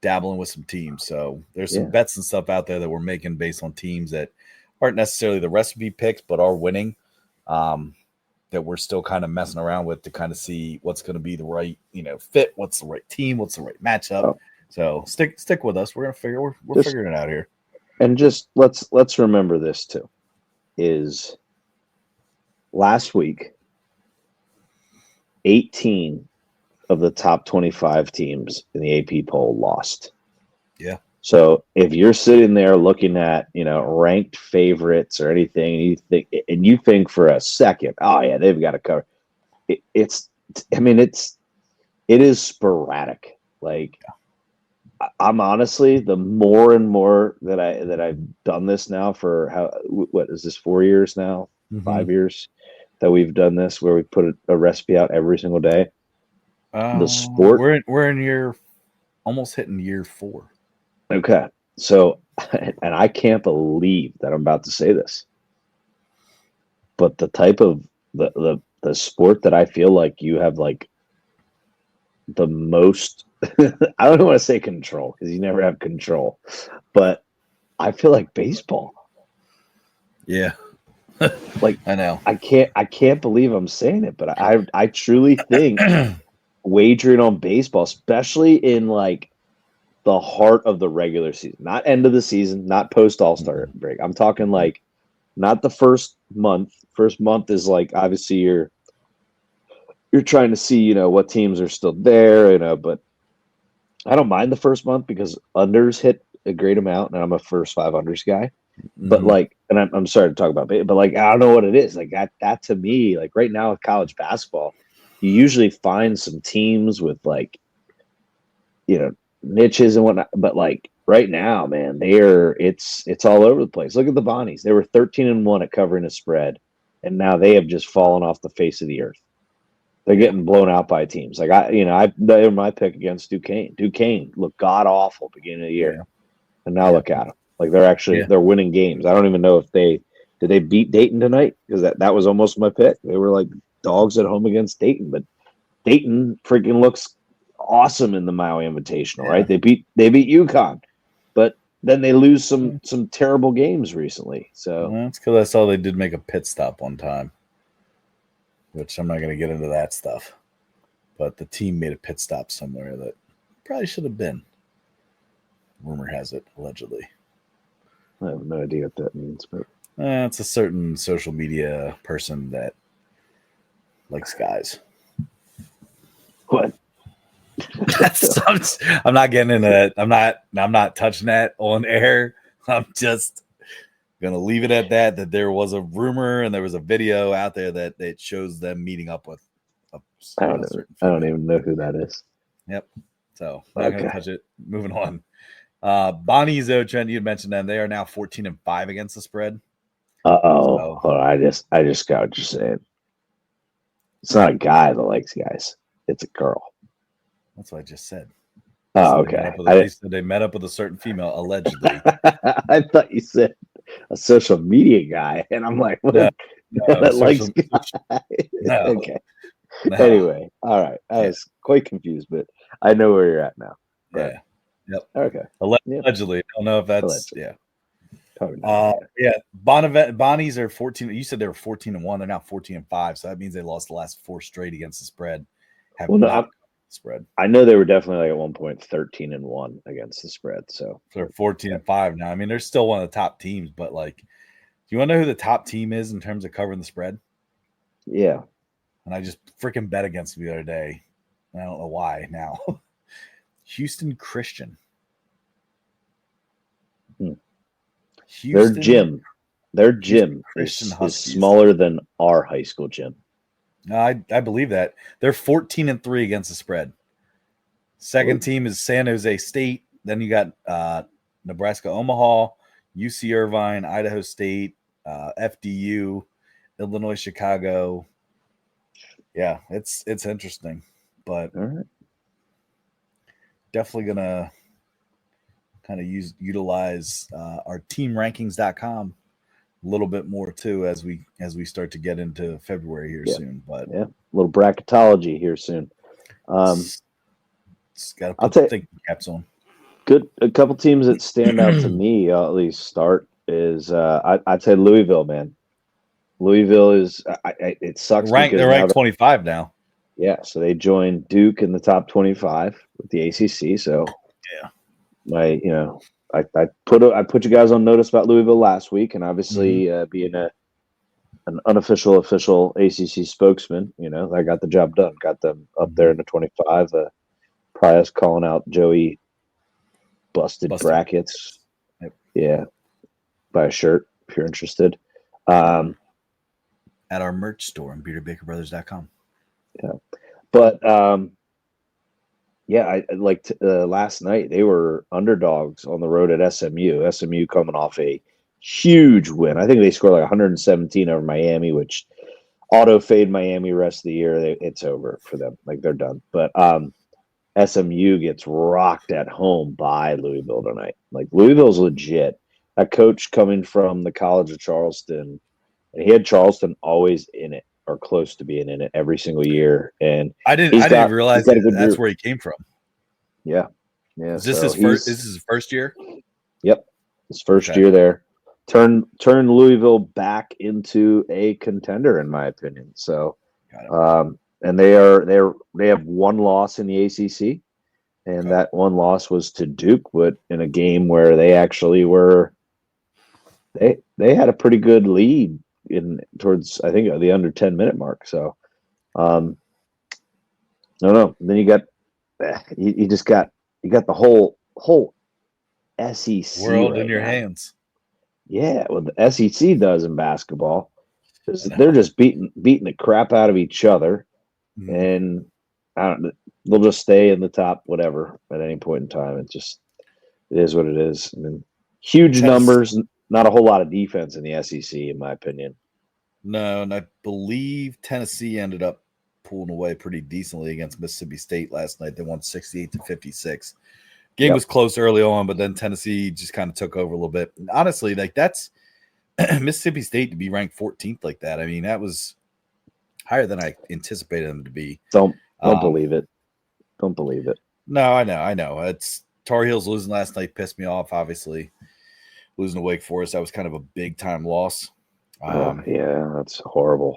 dabbling with some teams. So there's some bets and stuff out there that we're making based on teams that aren't necessarily the recipe picks, but are winning. That we're still kind of messing around with to kind of see what's going to be the right, fit, what's the right team, what's the right matchup. Oh. So stick with us. We're gonna we're figuring it out here. And just let's remember this too. Is last week 18 of the top 25 teams in the AP poll lost. Yeah. So if you're sitting there looking at, ranked favorites or anything, and you think for a second, oh yeah, they've got to cover. It is sporadic. Like, I'm honestly, the more and more that I've done this now for what is this, 4 years now, 5 years that we've done this, where we put a recipe out every single day. The sport, we're in almost hitting year 4. Okay. So, and I can't believe that I'm about to say this, but the type of the sport that I feel like you have like the most, I don't want to say control because you never have control, but I feel like baseball. Yeah. Like, I know. I can't believe I'm saying it, but I truly think wagering on baseball, especially in like the heart of the regular season, not end of the season, not post All-Star break. I'm talking like not the first month. First month is like, obviously you're trying to see, what teams are still there, but I don't mind the first month because unders hit a great amount and I'm a first 5 unders guy. But like, and I'm sorry to talk about it, but like, I don't know what it is. Like that to me, like right now with college basketball, you usually find some teams with like, niches and whatnot, but like right now, man, it's all over the place. Look at the Bonnies; they were 13-1 at covering a spread, and now they have just fallen off the face of the earth. They're getting blown out by teams. Like they were my pick against Duquesne. Duquesne looked god awful beginning of the year, and now look at them. Like they're winning games. I don't even know if did they beat Dayton tonight, because that was almost my pick. They were like dogs at home against Dayton, but Dayton freaking looks awesome in the Maui Invitational, right? They beat UConn, but then they lose some terrible games recently. So that's because I saw they did make a pit stop one time, which I'm not going to get into that stuff. But the team made a pit stop somewhere that probably should have been. Rumor has it, allegedly. I have no idea what that means, but it's a certain social media person that likes guys. What? I'm not getting into that. I'm not touching that on air. I'm just gonna leave it at that. That there was a rumor and there was a video out there that it shows them meeting up with. I don't even know who that is. Yep. So not gonna touch it. Moving on. Bonnie's, though, Trent, you had mentioned them. They are now 14-5 against the spread. So, I just got what you're saying. It's not a guy that likes guys. It's a girl. That's what I just said. Oh, okay. They met up with a certain female, allegedly. I thought you said a social media guy, and I'm like, what? That likes guys. No. Okay. No. Anyway, all right. I was quite confused, but I know where you're at now. But, yeah. Yep. Okay. Allegedly. I don't know if that's allegedly. Bonnies are 14. You said they were 14-1. They're now 14-5. So that means they lost the last 4 straight against the spread. Spread. I know they were definitely like at one point 13-1 against the spread. So they're 14-5 now. I mean, they're still one of the top teams, but like, do you want to know who the top team is in terms of covering the spread? Yeah. And I just freaking bet against them the other day. I don't know why now. Houston Christian. Houston, their gym is smaller than our high school gym. No, I believe that. They're 14-3 against the spread. Second team is San Jose State. Then you got Nebraska Omaha, UC Irvine, Idaho State, FDU, Illinois Chicago. Yeah, it's interesting, but definitely gonna kind of utilize our teamrankings.com a little bit more too as we start to get into February here soon. But a little bracketology here soon. Got to put the thinking caps on. A couple teams that stand out to me. I'll at least start. is I'd say Louisville, man. Louisville is it sucks because They're now ranked 25 now. yeah, so they joined Duke in the top 25 with the ACC. So Yeah. I put you guys on notice about Louisville last week, and obviously being an unofficial official ACC spokesman, I got the job done. Got them up there in the 25. Prius calling out Joey busted brackets. Yep. Yeah, buy a shirt if you're interested. At our merch store on beaterbakerbrothers.com. Yeah, but yeah, I like last night they were underdogs on the road at SMU. SMU coming off a huge win. I think they scored like 117 over Miami, which auto fade Miami rest of the year. It's over for them. Like they're done. But SMU gets rocked at home by Louisville tonight. Like Louisville's legit. That coach coming from the College of Charleston, and he had Charleston always in it or close to being in it every single year. And I didn't realize that's where he came from. Yeah. Yeah. Is this his first? Is this his first year? Yep. His first year there. Turn Louisville back into a contender, in my opinion. So and they have one loss in the ACC, and that one loss was to Duke, but in a game where they actually were they had a pretty good lead towards I think the under 10-minute mark. So no. Then you got you got the whole SEC world in your hands. Yeah, what the SEC does in basketball is they're just beating the crap out of each other, and they'll just stay in the top whatever at any point in time. It is what it is. I mean, huge numbers, not a whole lot of defense in the SEC, in my opinion. No, and I believe Tennessee ended up pulling away pretty decently against Mississippi State last night. They won 68-56. Game was close early on, but then Tennessee just kind of took over a little bit. And honestly, like that's Mississippi State to be ranked 14th like that. I mean, that was higher than I anticipated them to be. Don't believe it. Don't believe it. No, I know. It's Tar Heels losing last night pissed me off. Obviously, losing to Wake Forest, that was kind of a big time loss. Yeah, that's horrible.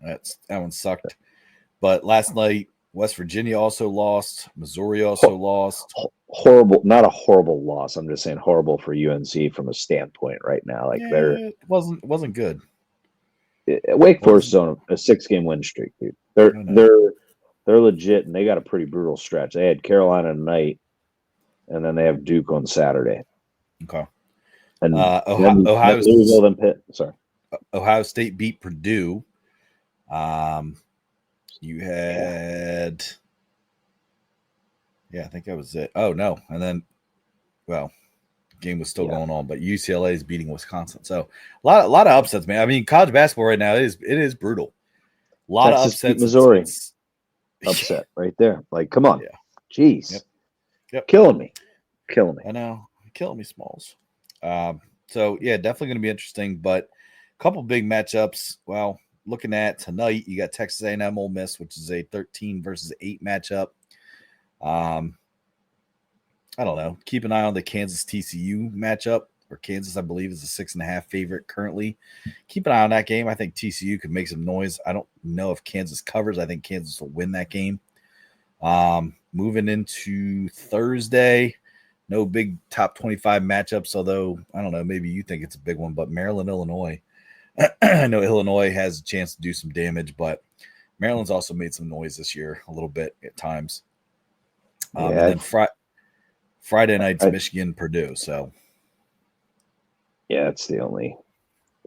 That one sucked. But last night, West Virginia also lost. Missouri also lost. Horrible, not a horrible loss. I'm just saying horrible for UNC from a standpoint right now. Like it wasn't good. Wake Forest is on a 6-game win streak, dude. They're legit, and they got a pretty brutal stretch. They had Carolina tonight, and then they have Duke on Saturday. Okay. And Ohio State beat Purdue. You had, I think that was it. Oh no, and then, game was still going on, but UCLA is beating Wisconsin. So a lot of upsets, man. I mean, college basketball right now it is brutal. A lot of upsets. Missouri upset right there. Like, come on, jeez, killing me. I know, killing me, Smalls. So definitely going to be interesting, but a couple big matchups. Well, looking at tonight, you got Texas A&M Ole Miss, which is a 13 versus 8 matchup. I don't know. Keep an eye on the Kansas TCU matchup, or Kansas, I believe, is a 6.5 favorite currently. Keep an eye on that game. I think TCU could make some noise. I don't know if Kansas covers. I think Kansas will win that game. Moving into Thursday, no big top 25 matchups, although I don't know, maybe you think it's a big one, but Maryland, Illinois. I know Illinois has a chance to do some damage, but Maryland's also made some noise this year a little bit at times. And then Friday night's Michigan, Purdue. So, it's the only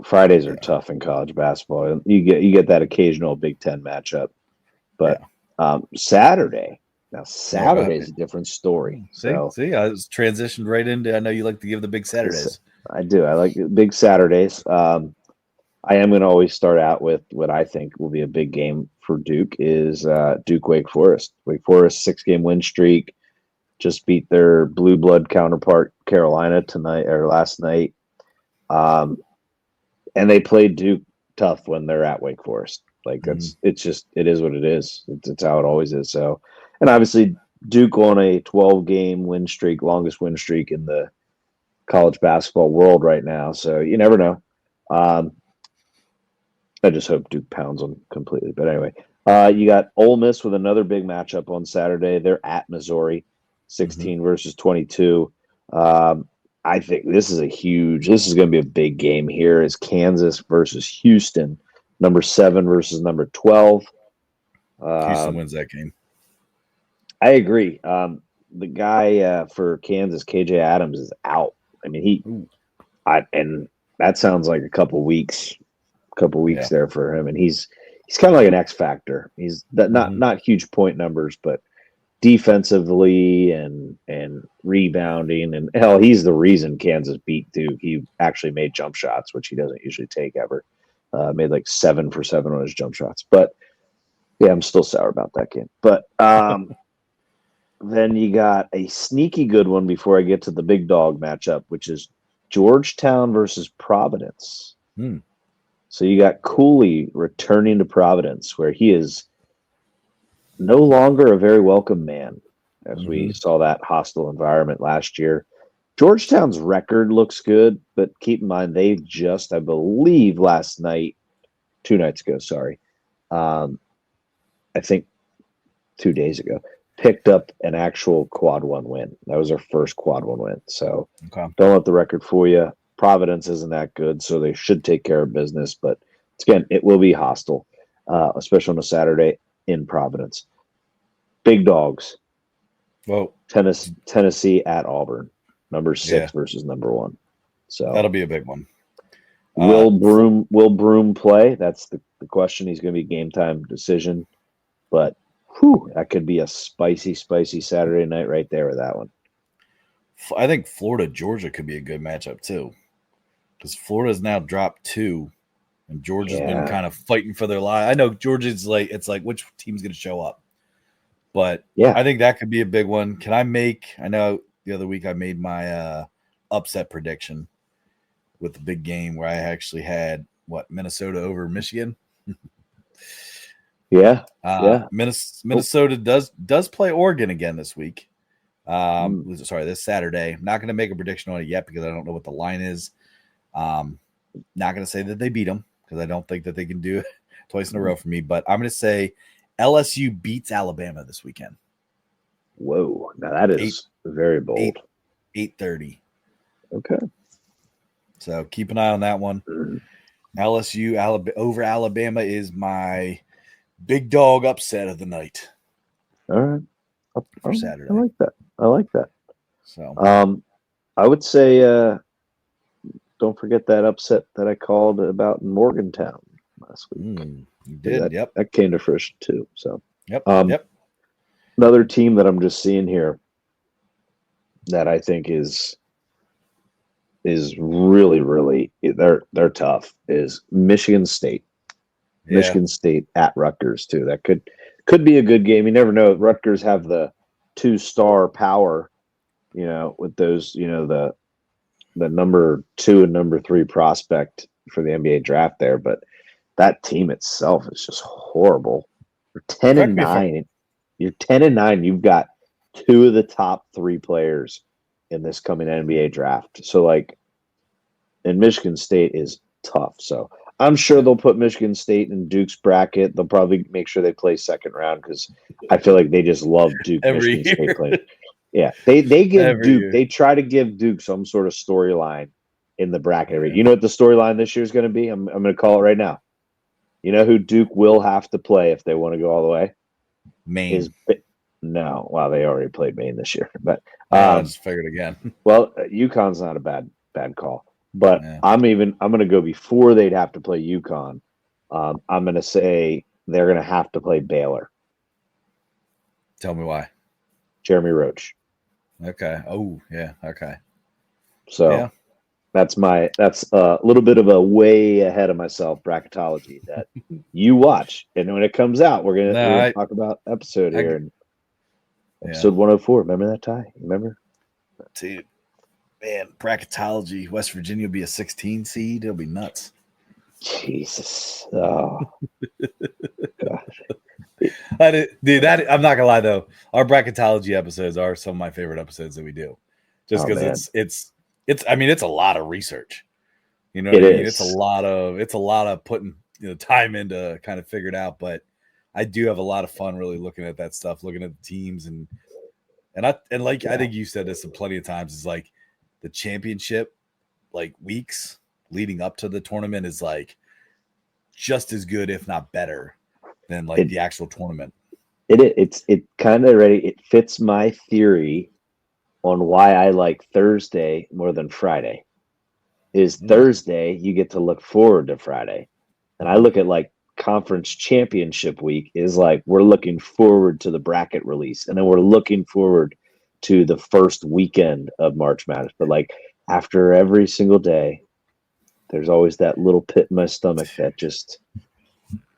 Fridays are tough in college basketball. You get that occasional Big Ten matchup, but Saturday. Now Saturday's a different story. See, I was transitioned right into. I know you like to give the big Saturdays. I do. I like big Saturdays. I am going to always start out with what I think will be a big game for Duke is Duke Wake Forest. Wake Forest 6-game win streak, just beat their blue blood counterpart Carolina tonight or last night, and they played Duke tough when they're at Wake Forest. Like it is what it is. It's how it always is. So. And obviously, Duke on a 12-game win streak, longest win streak in the college basketball world right now. So you never know. I just hope Duke pounds them completely. But anyway, you got Ole Miss with another big matchup on Saturday. They're at Missouri, 16 versus 22. I think this is going to be a big game here. Is Kansas versus Houston, number 7 versus number 12. Houston wins that game. I agree. The guy for Kansas, KJ Adams, is out. I mean, and that sounds like a couple weeks there for him, and he's kind of like an X factor. He's not huge point numbers, but defensively and rebounding, and hell, he's the reason Kansas beat Duke. He actually made jump shots, which he doesn't usually take ever. Made like 7 for 7 on his jump shots, but yeah, I'm still sour about that game. But then you got a sneaky good one before I get to the big dog matchup, which is Georgetown versus Providence. So you got Cooley returning to Providence, where he is no longer a very welcome man, as we saw that hostile environment last year. Georgetown's record looks good, but keep in mind they just, I believe, 2 nights ago, I think 2 days ago, picked up an actual quad 1 win. That was their first quad 1 win. So don't let the record fool you. Providence isn't that good, so they should take care of business. But again, it will be hostile, especially on a Saturday in Providence. Big dogs. Whoa. Tennessee at Auburn, number 6 versus number 1. So that'll be a big one. Will Broom play? That's the question. He's going to be game time decision. But that could be a spicy Saturday night right there with that one. I think Florida-Georgia could be a good matchup too, because Florida's now dropped 2, and Georgia's been kind of fighting for their life. I know Georgia's it's like which team's going to show up, but I think that could be a big one. I know the other week I made my upset prediction with the big game where I actually had Minnesota over Michigan. Minnesota does play Oregon again this week. This Saturday. I'm not going to make a prediction on it yet because I don't know what the line is. Not going to say that they beat them because I don't think that they can do it twice in a row for me. But I'm going to say LSU beats Alabama this weekend. Whoa! Now that is very bold. 8:30. Okay. So keep an eye on that one. LSU over Alabama is my big dog upset of the night. All right. For Saturday. I like that. So I would say don't forget that upset that I called about in Morgantown last week. You did, that came to fruition too. So yep. Another team that I'm just seeing here that I think is really, really they're tough is Michigan State. Yeah. Michigan State at Rutgers too. That could be a good game. You never know. Rutgers have the 2-star power, with those, the number 2 and number 3 prospect for the NBA draft there. But that team itself is just horrible. You're 10-9. You're 10-9. You've got 2 of the top 3 players in this coming NBA draft. So and Michigan State is tough. So I'm sure they'll put Michigan State in Duke's bracket. They'll probably make sure they play second round because I feel like they just love Duke. Michigan State players. Yeah, they give Duke. Year. They try to give Duke some sort of storyline in the bracket. Yeah. You know what the storyline this year is going to be? I'm going to call it right now. You know who Duke will have to play if they want to go all the way? Maine. No, wow, they already played Maine this year. But I just figured again. Well, UConn's not a bad call. But I'm going to go before they'd have to play UConn. I'm going to say they're going to have to play Baylor. Tell me why. Jeremy Roach. Okay. Oh, yeah. Okay. So that's a little bit of a way ahead of myself bracketology that you watch. And when it comes out, we're going to talk about episode here. And episode 104. Remember that, Ty? Remember? Dude. Man, bracketology, West Virginia will be a 16 seed. It'll be nuts. Jesus. Oh. Gosh. I'm not gonna lie though. Our bracketology episodes are some of my favorite episodes that we do. Just because it's it's a lot of research. You know It what I mean? is. It's a lot of putting time into kind of figure it out. But I do have a lot of fun really looking at that stuff, looking at the teams I think you said this plenty of times, is like the championship like weeks leading up to the tournament is like just as good, if not better, than like the actual tournament. It kind of ready. It fits my theory on why I like Thursday more than Friday. Is Thursday you get to look forward to Friday, and I look at like conference championship week is like we're looking forward to the bracket release, and then we're looking forward to the first weekend of March Madness. But like after every single day, there's always that little pit in my stomach that just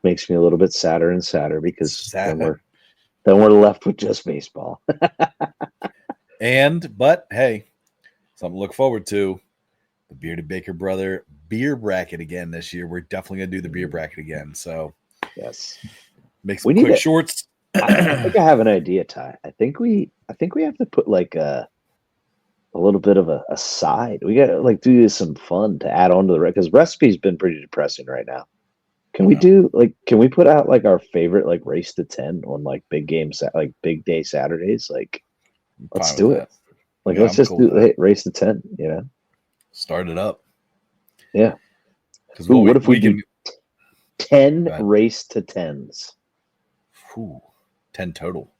makes me a little bit sadder and sadder because then we're left with just baseball. But hey, something to look forward to. The Bearded Baker Brother beer bracket again this year. We're definitely gonna do the beer bracket again. So yes, make some quick shorts. I think I have an idea, Ty. I think we have to put like a little bit of a side. We got to like do some fun to add on to the because recipe's been pretty depressing right now. Can we do like can we put out like our favorite like race to 10 on like big games like big day Saturdays? Like let's do it. Like let's just do race to 10, Start it up. Yeah. Because what if we do 10 race to 10s? 10 total.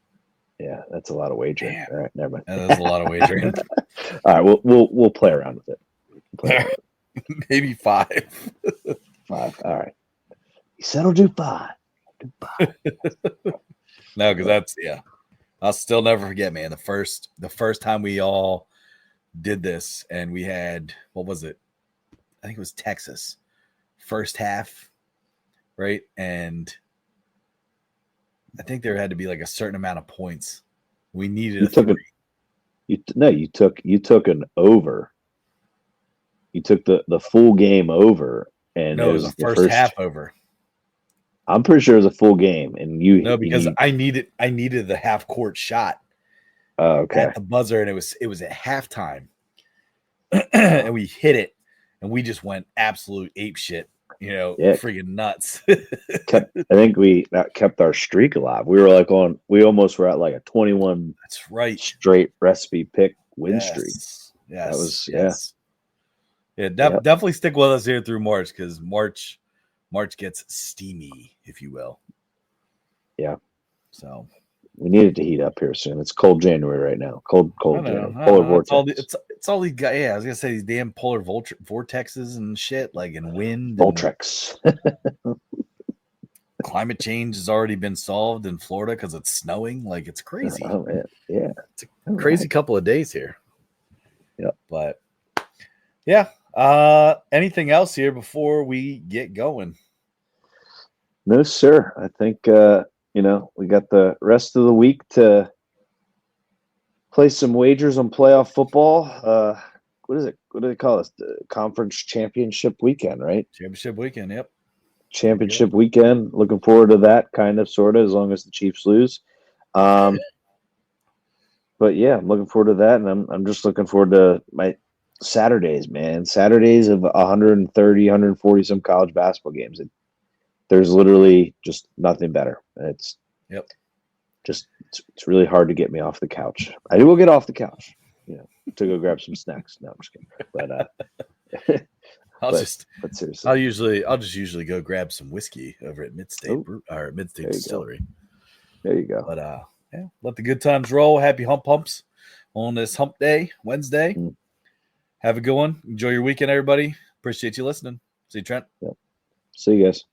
Yeah, that's a lot of wagering. Damn. All right, never mind. That is a lot of wagering. All right, we'll play around with it. Maybe 5. 5. All right. He said I'll do 5. No, because that's I'll still never forget, man. The first time we all did this, and we had what was it? I think it was Texas. First half, right? And I think there had to be like a certain amount of points. We needed a 3. You took an over. You took the full game over, and no, it was the first half over. I'm pretty sure it was a full game, and because I needed the half court shot. At the buzzer, and it was at halftime, and we hit it, and we just went absolute ape shit. Freaking nuts. I think that kept our streak alive. We were like we almost were at like a 21. That's right. Straight recipe pick win streak. Yes. That was definitely stick with us here through March because March gets steamy, if you will. Yeah. So we need it to heat up here soon. It's cold January right now. Cold January. Polar vortex. It's all these guys. Yeah, I was gonna say these damn polar vortexes and shit, like in wind. Vortex. Climate change has already been solved in Florida because it's snowing. Like it's crazy. Oh man, yeah, it's a crazy couple of days here. Yeah, but yeah. Anything else here before we get going? No, sir. I think we got the rest of the week to play some wagers on playoff football. What is it? What do they call this? The conference championship weekend, right? Championship weekend. Yep. Championship weekend. Looking forward to that, kind of, sort of, as long as the Chiefs lose. But yeah, I'm looking forward to that, and I'm just looking forward to my Saturdays, man. Saturdays of 130, 140 some college basketball games. There's literally just nothing better. It's really hard to get me off the couch. I will get off the couch, to go grab some snacks. No, I'm just kidding. But I'll just usually go grab some whiskey over at Mid-State or Mid-State Distillery. There you go. But let the good times roll. Happy humps on this hump day, Wednesday. Have a good one. Enjoy your weekend, everybody. Appreciate you listening. See you, Trent. Yep. See you guys.